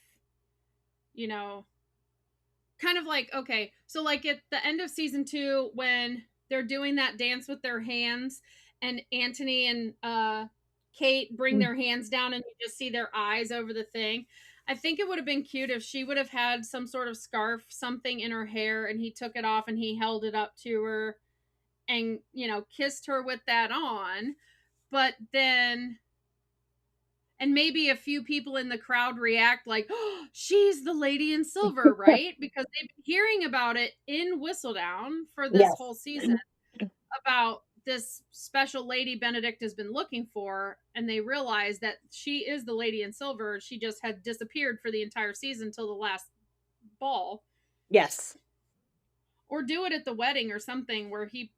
kind of like, okay, so like at the end of season 2, when they're doing that dance with their hands and Anthony and Kate bring their hands down and you just see their eyes over the thing. I think it would have been cute if she would have had some sort of scarf, something in her hair, and he took it off and he held it up to her and, kissed her with that on. But then, and maybe a few people in the crowd react like, "Oh, she's the lady in silver," right? Because they've been hearing about it in Whistledown for this whole season, about this special lady Benedict has been looking for, and they realize that she is the lady in silver. She just had disappeared for the entire season till the last ball. Yes. Or do it at the wedding or something where he,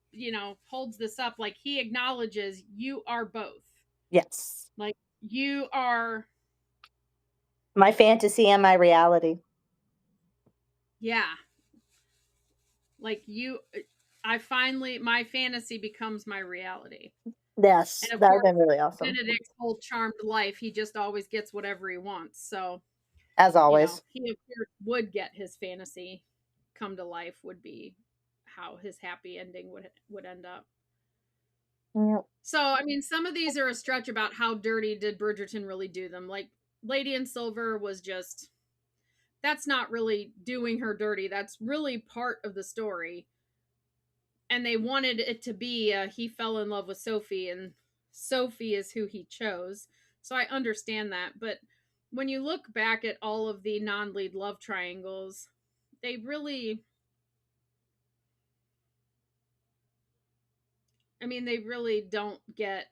holds this up, like he acknowledges you are both. Yes. Like, you are my fantasy and my reality. Yeah. Like, my fantasy becomes my reality. Yes, that would have been really awesome. Benedict's whole charmed life, he just always gets whatever he wants. So, as always, he of course would get his fantasy come to life, would be how his happy ending would end up. Yep. So, I mean, some of these are a stretch about how dirty did Bridgerton really do them. Like, Lady in Silver was just, that's not really doing her dirty. That's really part of the story. And they wanted it to be he fell in love with Sophie, and Sophie is who he chose. So I understand that. But when you look back at all of the non-lead love triangles, they really, they really don't get.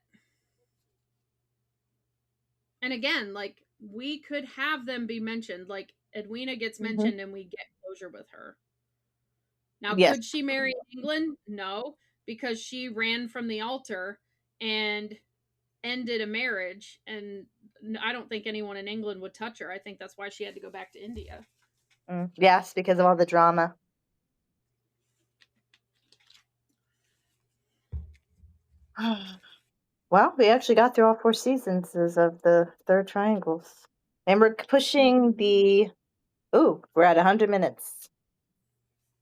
And again, like, we could have them be mentioned. Like Edwina gets mentioned and we get closure with her. Now, Yes. could she marry in England? No, because she ran from the altar and ended a marriage, and I don't think anyone in England would touch her. I think that's why she had to go back to India. Yes, because of all the drama. Well, we actually got through all 4 seasons of the Third Triangles. And we're pushing we're at 100 minutes.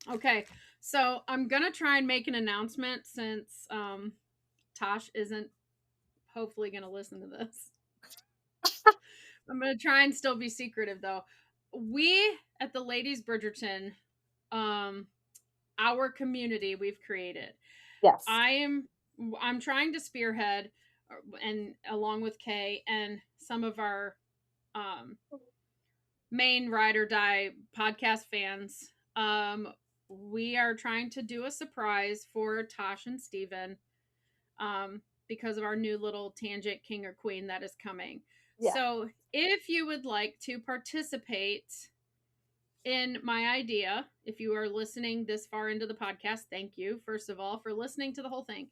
Okay, so I'm going to try and make an announcement since Tash isn't hopefully going to listen to this. I'm going to try and still be secretive, though. We at the Ladies Bridgerton, our community we've created. Yes. I'm trying to spearhead, and along with Kay and some of our main Ride or Die podcast fans, we are trying to do a surprise for Tosh and Steven, because of our new little tangent king or queen that is coming. Yeah. So if you would like to participate in my idea, if you are listening this far into the podcast, thank you, first of all, for listening to the whole thing.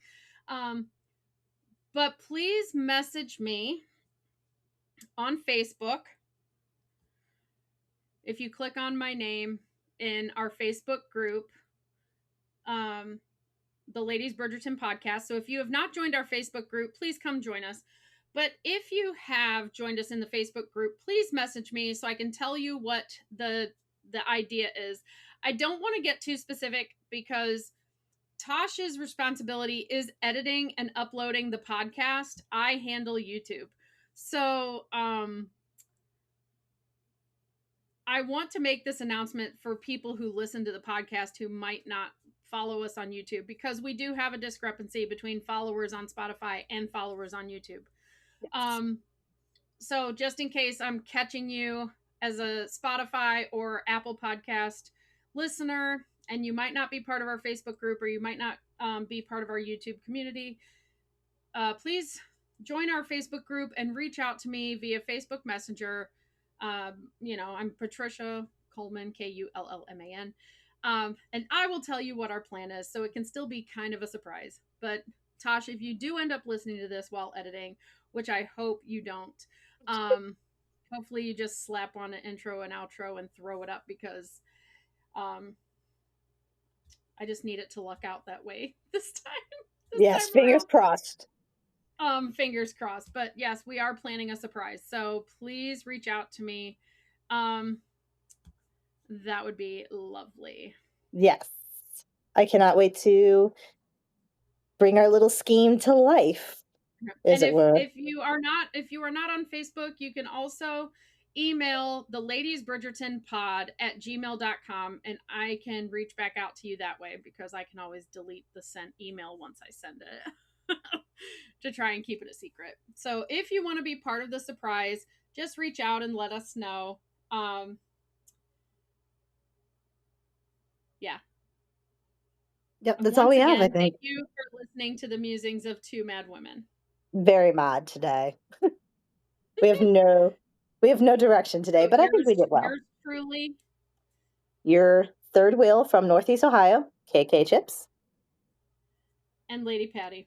But please message me on Facebook. If you click on my name in our Facebook group, the Ladies Bridgerton podcast. So if you have not joined our Facebook group, please come join us. But if you have joined us in the Facebook group, please message me so I can tell you what the idea is. I don't want to get too specific because Tasha's responsibility is editing and uploading the podcast. I handle YouTube. So I want to make this announcement for people who listen to the podcast who might not follow us on YouTube, because we do have a discrepancy between followers on Spotify and followers on YouTube. Yes. So just in case I'm catching you as a Spotify or Apple podcast listener, and you might not be part of our Facebook group, or you might not be part of our YouTube community, please join our Facebook group and reach out to me via Facebook Messenger. I'm Patricia Coleman, Kullman. And I will tell you what our plan is, so it can still be kind of a surprise. But Tosh, if you do end up listening to this while editing, which I hope you don't, hopefully you just slap on an intro and outro and throw it up, because I just need it to luck out that way this time. Yes, fingers crossed. Fingers crossed. But yes, we are planning a surprise. So please reach out to me. That would be lovely. Yes. I cannot wait to bring our little scheme to life. And if you are not on Facebook, you can also email the Ladies Bridgerton pod at gmail.com, and I can reach back out to you that way, because I can always delete the sent email once I send it to try and keep it a secret. So if you want to be part of the surprise, just reach out and let us know. Yeah. Yep, that's all we have, I think. Thank you for listening to the musings of two mad women. Very mad today. we have no direction today, but I think we did well. Yours truly, your third wheel from Northeast Ohio, KK Chips. And Lady Patti.